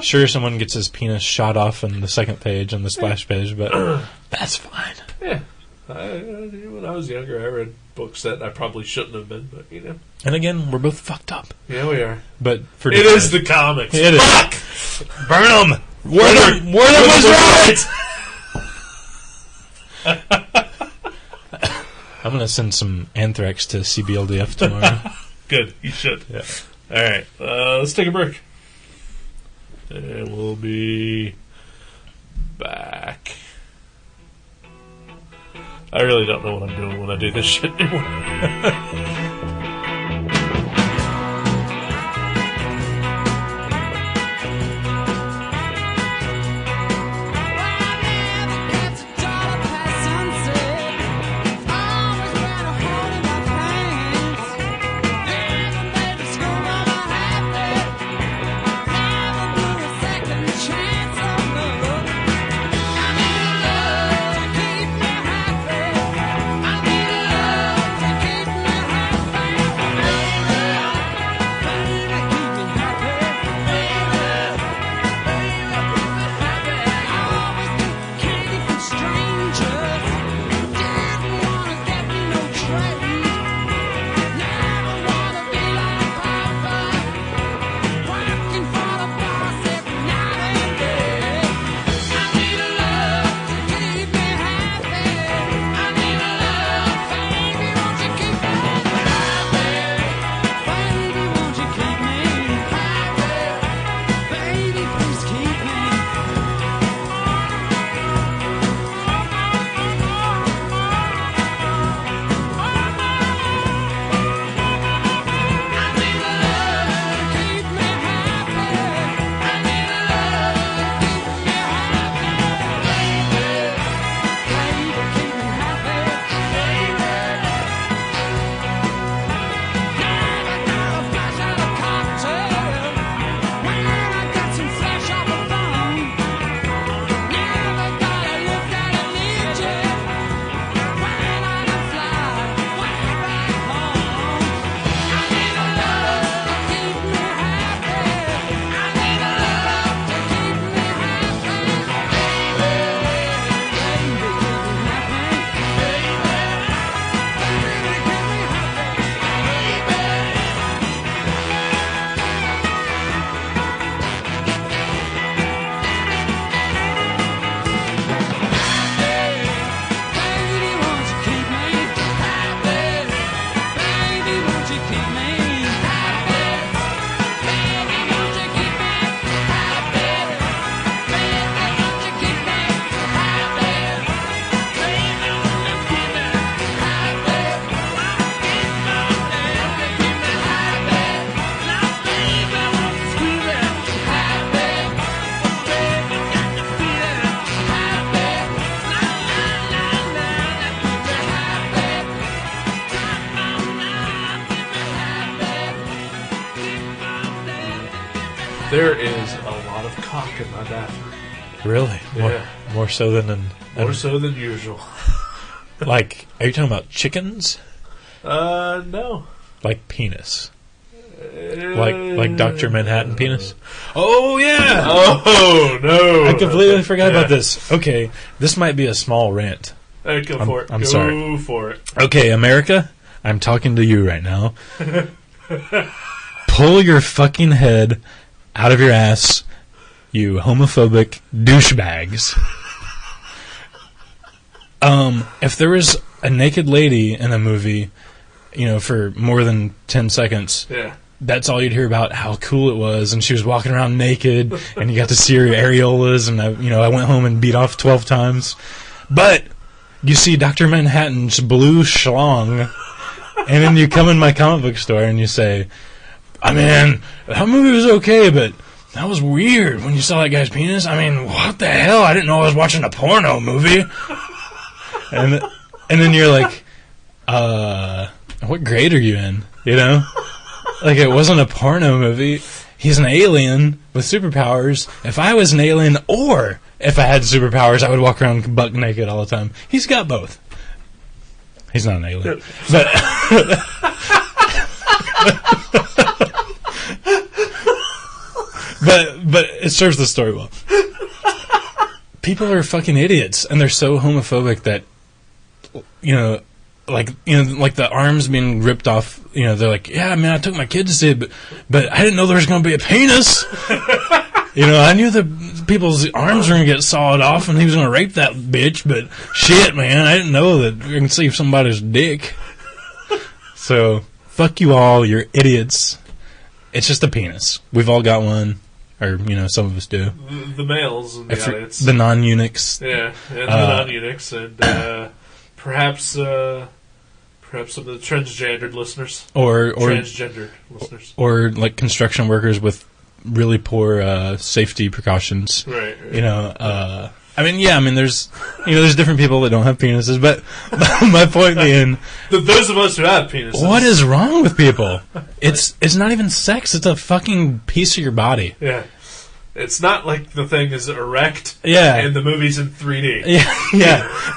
Sure, someone gets his penis shot off on the second page on the splash page, but that's fine. Yeah. When I was younger, I read books that I probably shouldn't have been, but And again, we're both fucked up. Yeah, we are. But for it is the comics. It is. Fuck! Burn them! Wortham was right! I'm going to send some anthrax to CBLDF tomorrow. Good, you should. Yeah. All right, let's take a break. And we'll be back. I really don't know what I'm doing when I do this shit anymore. There is a lot of cock in my bathroom. Really? Yeah. More so than More so than usual. Like, are you talking about chickens? No. Like penis? Like Dr. Manhattan penis? Oh, yeah! Oh, no. I completely forgot about this. Okay, this might be a small rant. Go for it. I'm Go sorry. for it. Okay, America, I'm talking to you right now. Pull your fucking head out of your ass, you homophobic douchebags. If there was a naked lady in a movie, for more than 10 seconds, that's all you'd hear about how cool it was, and she was walking around naked, and you got to see her areolas, and I went home and beat off 12 times. But you see Dr. Manhattan's blue schlong, and then you come in my comic book store and you say, I mean, that movie was okay, but that was weird when you saw that guy's penis. I mean, what the hell? I didn't know I was watching a porno movie. And then you're like, what grade are you in? Like, it wasn't a porno movie. He's an alien with superpowers. If I was an alien, or if I had superpowers, I would walk around buck naked all the time. He's got both. He's not an alien. But but it serves the story well. People are fucking idiots, and they're so homophobic that, like the arms being ripped off, they're like, yeah, I mean, I took my kid to see it, but I didn't know there was going to be a penis. I knew that people's arms were going to get sawed off and he was going to rape that bitch, but shit, man, I didn't know that you can see somebody's dick. So, fuck you all, you're idiots. It's just a penis. We've all got one, or, some of us do. The males in the audience. The non-eunuchs. Yeah, and the non-eunuchs, and perhaps some of the transgendered listeners. Or transgendered listeners. Or, like, construction workers with really poor safety precautions. Right. There's different people that don't have penises, but my point being, those of us who have penises. What is wrong with people? It's not even sex. It's a fucking piece of your body. Yeah. It's not like the thing is erect. Yeah. And the movie's in 3D. Yeah.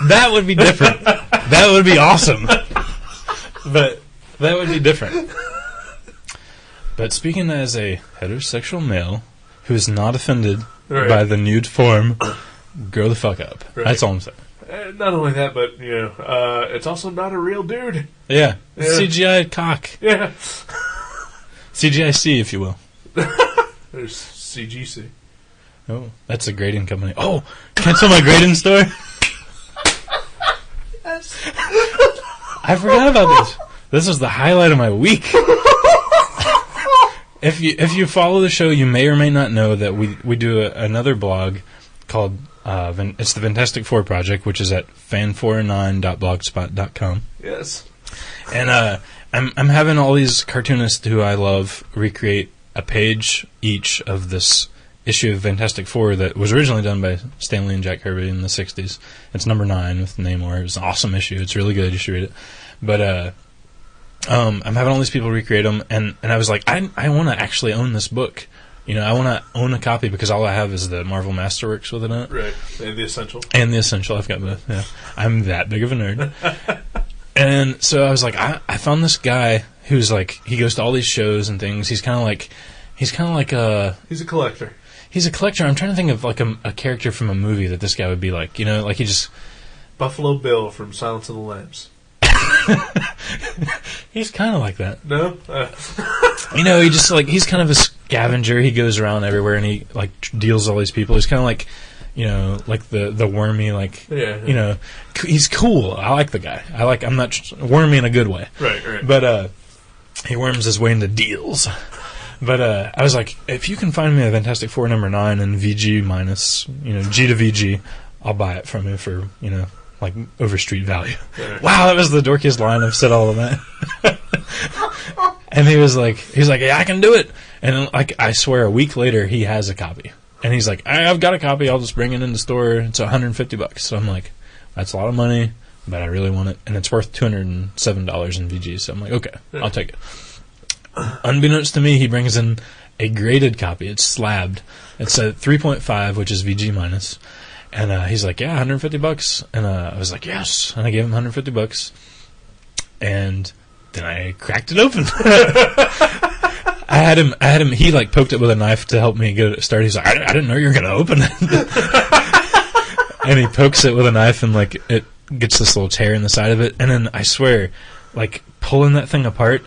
That would be different. That would be awesome. But that would be different. But speaking as a heterosexual male who is not offended by the nude form, grow the fuck up. Right. That's all I'm saying. Not only that, but, it's also not a real dude. Yeah. CGI cock. Yeah. CGIC, if you will. There's CGC. Oh, that's a grading company. Oh, cancel my grading store? Yes. I forgot about this. This is the highlight of my week. If you follow the show, you may or may not know that we do another blog called it's the Fantastic Four Project, which is at fan409.blogspot.com. Yes. And I'm having all these cartoonists who I love recreate a page each of this issue of Fantastic Four that was originally done by Stan Lee and Jack Kirby in the 60s. It's number 9 with Namor. It was an awesome issue. It's really good. You should read it. But I'm having all these people recreate them, and I was like, I want to actually own this book. I want to own a copy because all I have is the Marvel Masterworks with it in it. Right. And the Essential. I've got both. Yeah. I'm that big of a nerd. And so I was like, I found this guy who's like, he goes to all these shows and things. He's kind of like a... He's a collector. He's a collector. I'm trying to think of like a character from a movie that this guy would be like. Like he just... Buffalo Bill from Silence of the Lambs. He's kind of like that. No? He just like, he's kind of a scavenger. He goes around everywhere and he like deals with all these people. He's kind of like, like the wormy, like, he's cool. I like the guy. I'm not wormy in a good way. Right. But he worms his way into deals. But I was like, if you can find me a Fantastic Four number 9 and VG minus, G to VG, I'll buy it from you for, like over street value. Yeah. Wow, that was the dorkiest line I've said all of that. And he was like, yeah, I can do it. And like, I swear, a week later, he has a copy. And he's like, I've got a copy. I'll just bring it in the store. It's $150. So I'm like, that's a lot of money, but I really want it, and it's worth $207 in VG. So I'm like, okay, I'll take it. Unbeknownst to me, he brings in a graded copy. It's slabbed. It's a 3.5, which is VG minus. And he's like, yeah, $150. And I was like, yes. And I gave him $150. And then I cracked it open. I had him. He like poked it with a knife to help me get it started. He's like, I didn't know you were gonna open it. And he pokes it with a knife, and like it gets this little tear in the side of it. And then I swear, like pulling that thing apart,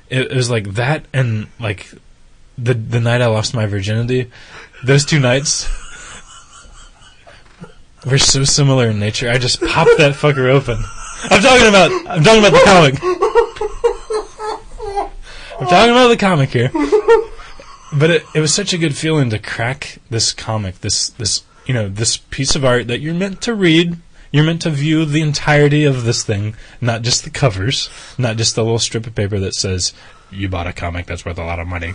it was like that, and like the night I lost my virginity. Those 2 nights were so similar in nature. I just popped that fucker open. I'm talking about the comic. I'm talking about the comic here. But it was such a good feeling to crack this comic, this piece of art that you're meant to read. You're meant to view the entirety of this thing, not just the covers, not just the little strip of paper that says, you bought a comic that's worth a lot of money.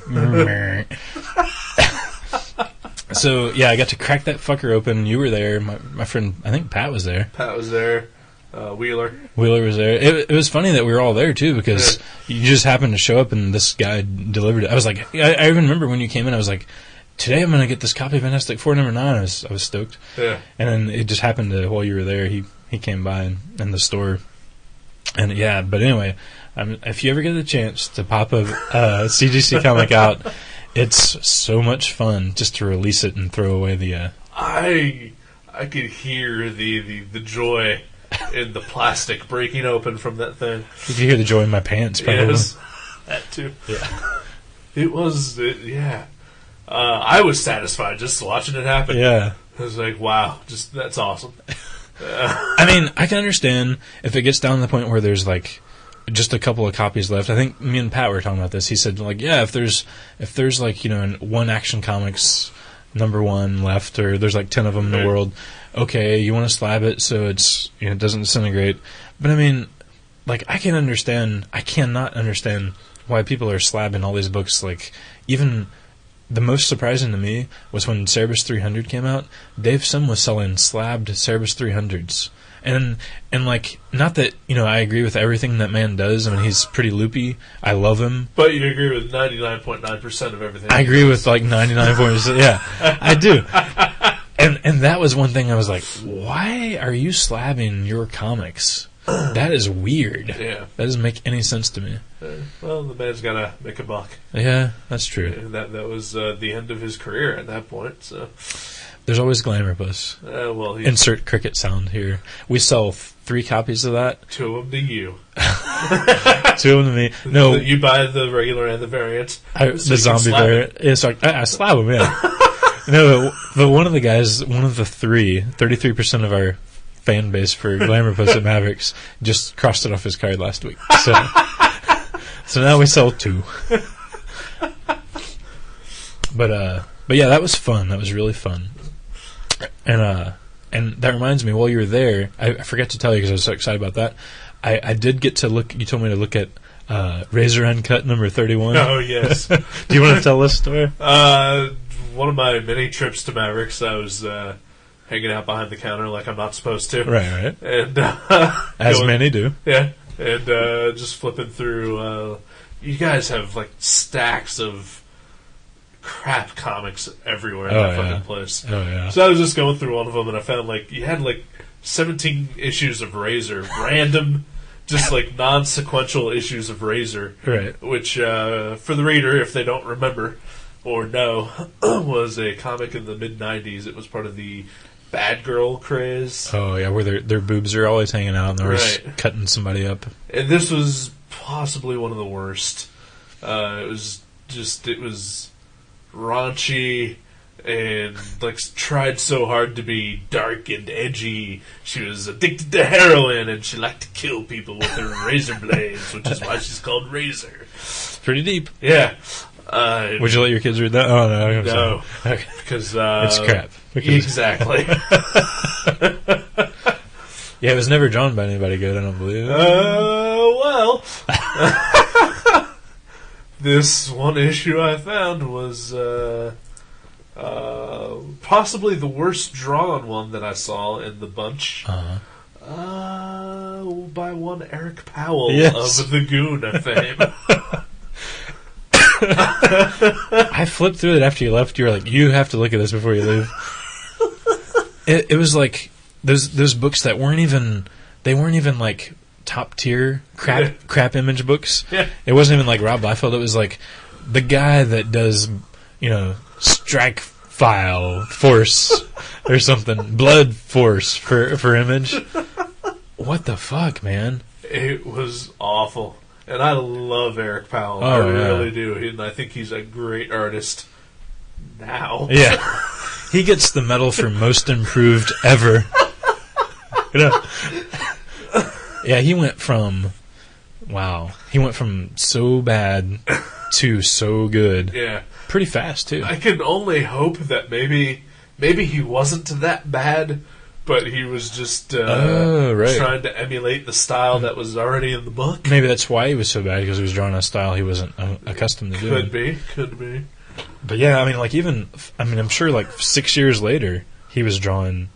So, yeah, I got to crack that fucker open. You were there. My friend, I think Pat was there. Pat was there. Wheeler was there. It was funny that we were all there, too, because you just happened to show up and this guy delivered it. I was like, I even remember when you came in, I was like, today I'm going to get this copy of Fantastic Four #9. I was stoked. Yeah. And then it just happened to, while you were there, he came by in the store. And, yeah, but anyway, if you ever get the chance to pop a CGC comic out, it's so much fun just to release it and throw away the... I could hear the joy in the plastic breaking open from that thing. You could hear the joy in my pants, probably. Yes, that too. Yeah. It was, I was satisfied just watching it happen. Yeah. I was like, wow, that's awesome. I mean, I can understand if it gets down to the point where there's like just a couple of copies left. I think me and Pat were talking about this. He said, like, yeah, if there's like, one Action Comics #1 left, or there's like 10 of them in the world, okay, you want to slab it so it's it doesn't disintegrate. But I mean, like, I cannot understand why people are slabbing all these books. Like, even the most surprising to me was when Cerebus 300 came out. Dave Sim was selling slabbed Cerebus 300s. And like, not that, I agree with everything that man does. I mean, he's pretty loopy. I love him. But you agree with 99.9% of everything. I agree with like 99%. Yeah, I do. And that was one thing I was like, why are you slabbing your comics? That is weird. Yeah. That doesn't make any sense to me. Well, the man's got to make a buck. Yeah, that's true. And that was the end of his career at that point, so... There's always Glamour Puss. Insert cricket sound here. We sell 3 copies of that. 2 of them to you. 2 of them to me. No, you buy the regular and the variant. The zombie variant. Yeah, so I slab them. Yeah. No, but one of the guys, one of the 33% of our fan base for Glamour Puss at Mavericks, just crossed it off his card last week. So now we sell 2. But yeah, that was fun. That was really fun. And that reminds me, while you were there, I forgot to tell you because I was so excited about that. I did get to look. You told me to look at Razor Uncut #31. Oh yes. Do you want to tell this story? One of my many trips to Mavericks, I was hanging out behind the counter like I'm not supposed to. Right. And as many do. Yeah, and just flipping through. You guys have like stacks of crap comics everywhere in that fucking place. Oh, yeah. So I was just going through one of them, and I found, like, you had, like, 17 issues of Razor. Random, just, like, non-sequential issues of Razor. Right. Which, for the reader, if they don't remember or know, was a comic in the mid-90s. It was part of the Bad Girl craze. Oh, yeah, where their boobs are always hanging out, and they're always cutting somebody up. And this was possibly one of the worst. It was raunchy and like tried so hard to be dark and edgy. She was addicted to heroin and she liked to kill people with her razor blades, which is why she's called Razor. It's pretty deep. Yeah. Would you let your kids read that? Oh no, no, okay. Because it's crap. Exactly. Yeah, it was never drawn by anybody good. I don't believe. Well. This one issue I found was possibly the worst drawn one that I saw in the bunch. Uh-huh. By one Eric Powell yes. of the Goon fame. I flipped through it after you left. You were like, you have to look at this before you leave. It was like those books that weren't even like top tier crap image books. Yeah. It wasn't even like Rob Liefeld. It was like the guy that does, Strike File Force or something, Blood Force for image. What the fuck, man? It was awful. And I love Eric Powell. Oh, I yeah. really do. And I think he's a great artist now. Yeah. He gets the medal for most improved ever. Yeah, he went from so bad to so good. Yeah. Pretty fast, too. I can only hope that maybe he wasn't that bad, but he was just trying to emulate the style that was already in the book. Maybe that's why he was so bad, because he was drawing a style he wasn't accustomed to doing. Could be. But yeah, I'm sure like 6 years later, he was drawing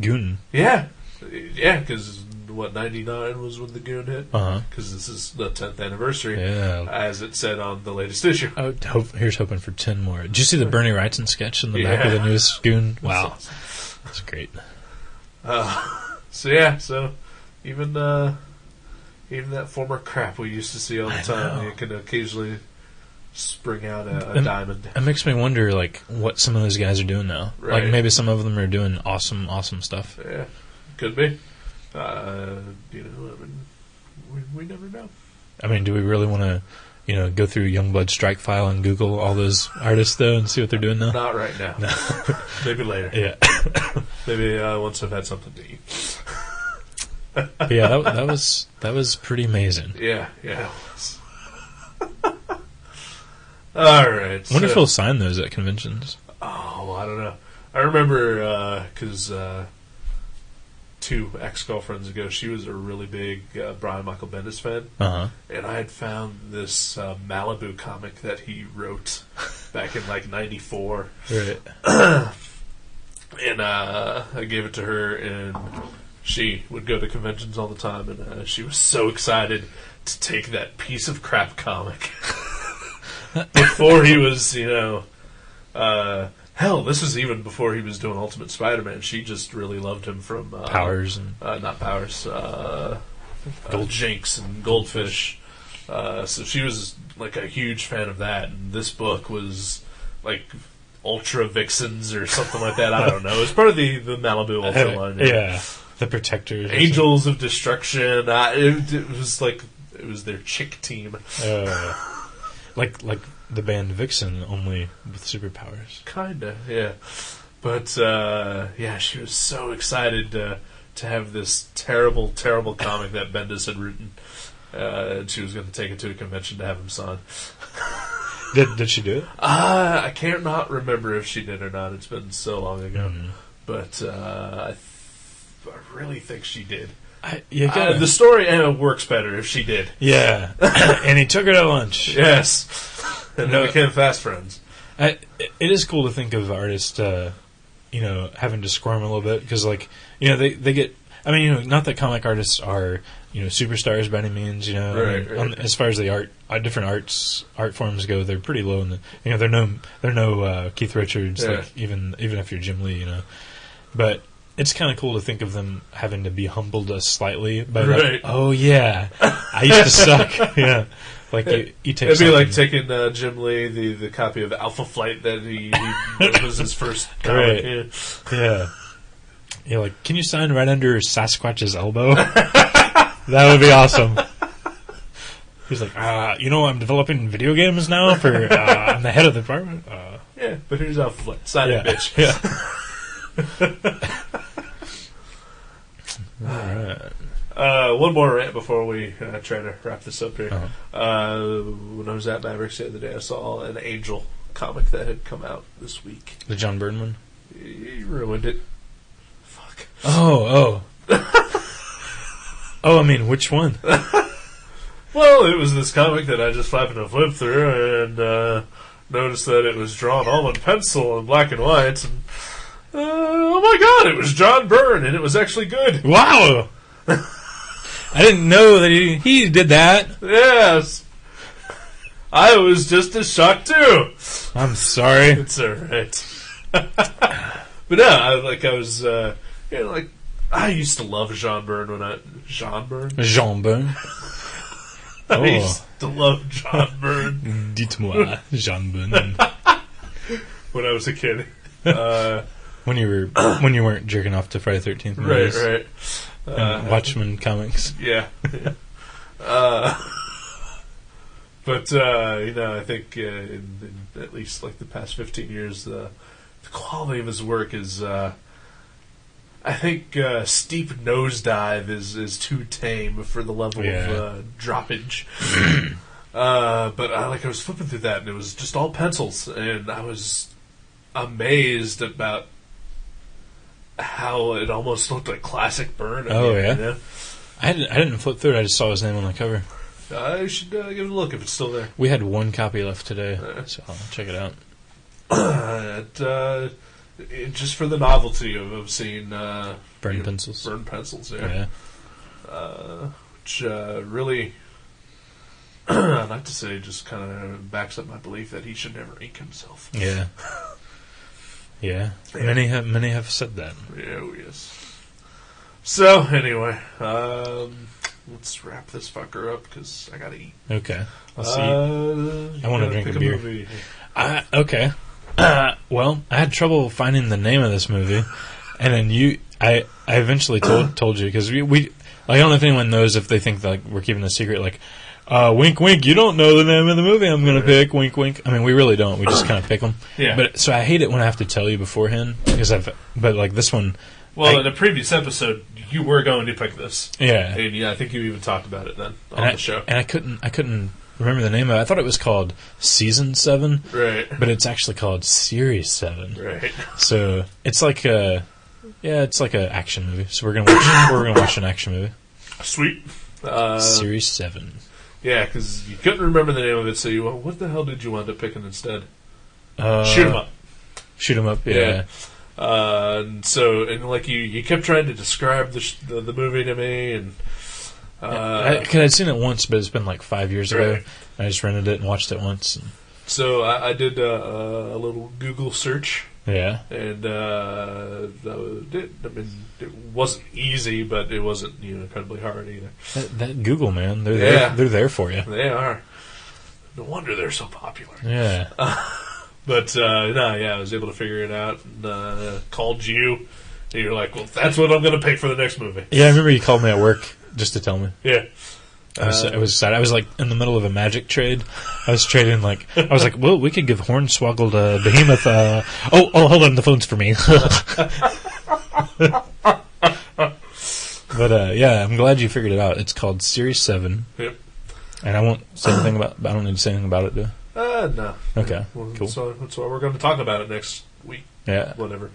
Goon. Yeah, because 99 was when the Goon hit? Because this is the 10th anniversary, as it said on the latest issue. Oh, here's hoping for 10 more. Did you see the Bernie Wrightson sketch in the back of the newest Goon? Wow. That's great. So even that former crap we used to see all the time, it can occasionally spring out a diamond. It makes me wonder, like, what some of those guys are doing now. Right. Like, maybe some of them are doing awesome stuff. Yeah, could be. We never know. I mean, do we really want to, go through Youngblood Strike File and Google all those artists, though, and see what they're doing now? Not right now. No. Maybe later. Yeah. Maybe once I've had something to eat. But yeah, that was pretty amazing. Yeah, it was. All right. I wonder if he'll sign those at conventions. Oh, I don't know. I remember because 2 ex-girlfriends ago, she was a really big Brian Michael Bendis fan. And I had found this Malibu comic that he wrote back in like 94. Right. And I gave it to her, and she would go to conventions all the time, and she was so excited to take that piece of crap comic. Before he was, hell, this was even before he was doing Ultimate Spider-Man. She just really loved him from Powers and not Powers, Jinx and Goldfish. So she was like a huge fan of that, and this book was like Ultra Vixens or something like that. I don't know. It was part of the Malibu Ultra line. Yeah, the Protectors, Angels of Destruction. It was like it was their chick team. Like the band Vixen, only with superpowers. Kinda, yeah. But she was so excited to have this terrible, terrible comic that Bendis had written. And she was going to take it to a convention to have him sign. Did she do it? I can't not remember if she did or not. It's been so long ago. Mm-hmm. But I really think she did. The story works better if she did. Yeah. And he took her to lunch. Yes. And they became fast friends. It is cool to think of artists, having to squirm a little bit. Because, they get... I mean, not that comic artists are, superstars by any means, Right. As far as the different art forms go, they're pretty low in the... they're no Keith Richards, yeah. like, even if you're Jim Lee, But... it's kind of cool to think of them having to be humbled slightly by like, oh yeah, I used to suck. Yeah, like you take. It'd be like taking Jim Lee the copy of Alpha Flight that he was his first comic. Right. Yeah. Like, can you sign right under Sasquatch's elbow? That would be awesome. He's like, I'm developing video games now for. I'm the head of the department. Yeah, but here's Alpha Flight. Sign it, bitch. Yeah. Alright. One more rant before we try to wrap this up here. When I was at Mavericks the other day, I saw an Angel comic that had come out this week. The John Byrne one? You ruined it. Fuck. Oh, I mean, which one? Well, it was this comic that I just happened to flip through and noticed that it was drawn all in pencil in black and white, and oh my god, it was John Byrne, and it was actually good. Wow! I didn't know that he did that. Yes. I was just as shocked too. I'm sorry. It's alright. But no, I used to love Jean Byrne Jean Byrne? I used to love Jean Byrne. Dites-moi, Jean Byrne. When I was a kid. When you weren't jerking off to Friday 13th movies. Right. And Watchmen comics. Yeah. But, I think in at least like the past 15 years, the quality of his work is, I think Steep Nosedive is too tame for the level of droppage. But I was flipping through that, and it was just all pencils, and I was amazed about how it almost looked like classic Byrne. Yeah? I didn't flip through it, I just saw his name on the cover. I should give it a look if it's still there. We had one copy left today, so I'll check it out. Just for the novelty of seeing Burned pencils. Burned pencils, yeah. Which really, I'd like to say, just kind of backs up my belief that he should never ink himself. Yeah. Yeah. Many have said that. Yeah, yes. So, anyway, let's wrap this fucker up because I gotta eat. Okay. Let's see. I want to drink a beer. Movie. Okay. Well, I had trouble finding the name of this movie, and then I eventually told you because we I don't know if anyone knows if they think that we're keeping a secret. Like, wink, wink. You don't know the name of the movie I'm going to pick. Wink, wink. I mean, we really don't. We just kind of pick them. Yeah. But so I hate it when I have to tell you beforehand because But like this one. Well, in a previous episode, you were going to pick this. Yeah. And I think you even talked about it then on the show. And I couldn't remember the name of it. I thought it was called Season 7. Right. But it's actually called Series 7. Right. So it's like it's like an action movie. So we're gonna watch an action movie. Sweet. Series 7. Yeah, because you couldn't remember the name of it, so what the hell did you wind up picking instead? Shoot 'em up. Shoot 'em up, yeah. You kept trying to describe the movie to me, and I'd seen it once, but it's been like 5 years ago. Right. I just rented it and watched it once. So I did a little Google search. Yeah. And it wasn't easy, but it wasn't incredibly hard either. That Google, man, they're there for you. They are. No wonder they're so popular. Yeah. But I was able to figure it out and called you. And you're like, well, that's what I'm going to pick for the next movie. Yeah, I remember you called me at work just to tell me. Yeah. I was sad. I was like in the middle of a magic trade. I was trading well, we could give Hornswoggled Behemoth. Hold on, the phone's for me. But I'm glad you figured it out. It's called Series 7. Yep. And I won't say anything about. I don't need to say anything about it, do I? No. Okay. Well, cool. So that's why we're going to talk about it next week. Yeah. Whatever.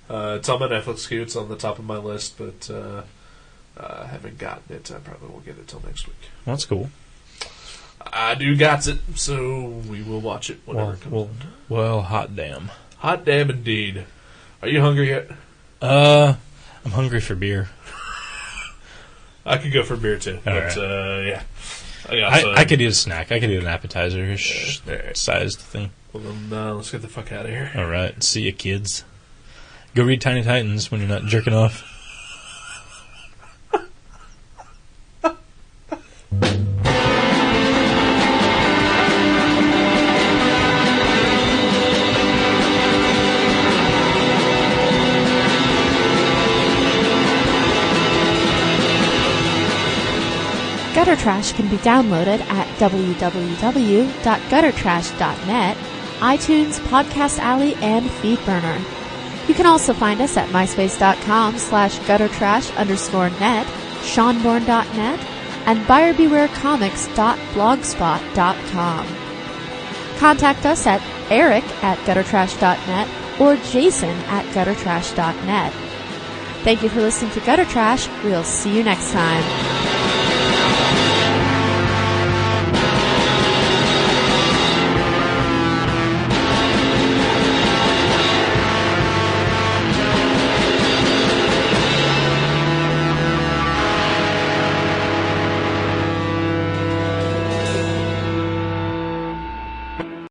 It's on my Netflix queue. It's on the top of my list, but I haven't gotten it. I probably won't get it till next week. Well, that's cool. I do got it, so we will watch it whenever it comes. Well, hot damn. Hot damn indeed. Are you hungry yet? I'm hungry for beer. I could go for beer too. But, right. I could eat a snack. I could eat an appetizer-ish sized thing. Well, then let's get the fuck out of here. All right. See you, kids. Go read Tiny Titans when you're not jerking off. Gutter Trash can be downloaded at www.guttertrash.net, iTunes, Podcast Alley, and Feedburner. You can also find us at myspace.com/guttertrash_net, seanborn.net, and buyerbewarecomics.blogspot.com. Contact us at eric@guttertrash.net or jason@guttertrash.net. Thank you for listening to Gutter Trash. We'll see you next time.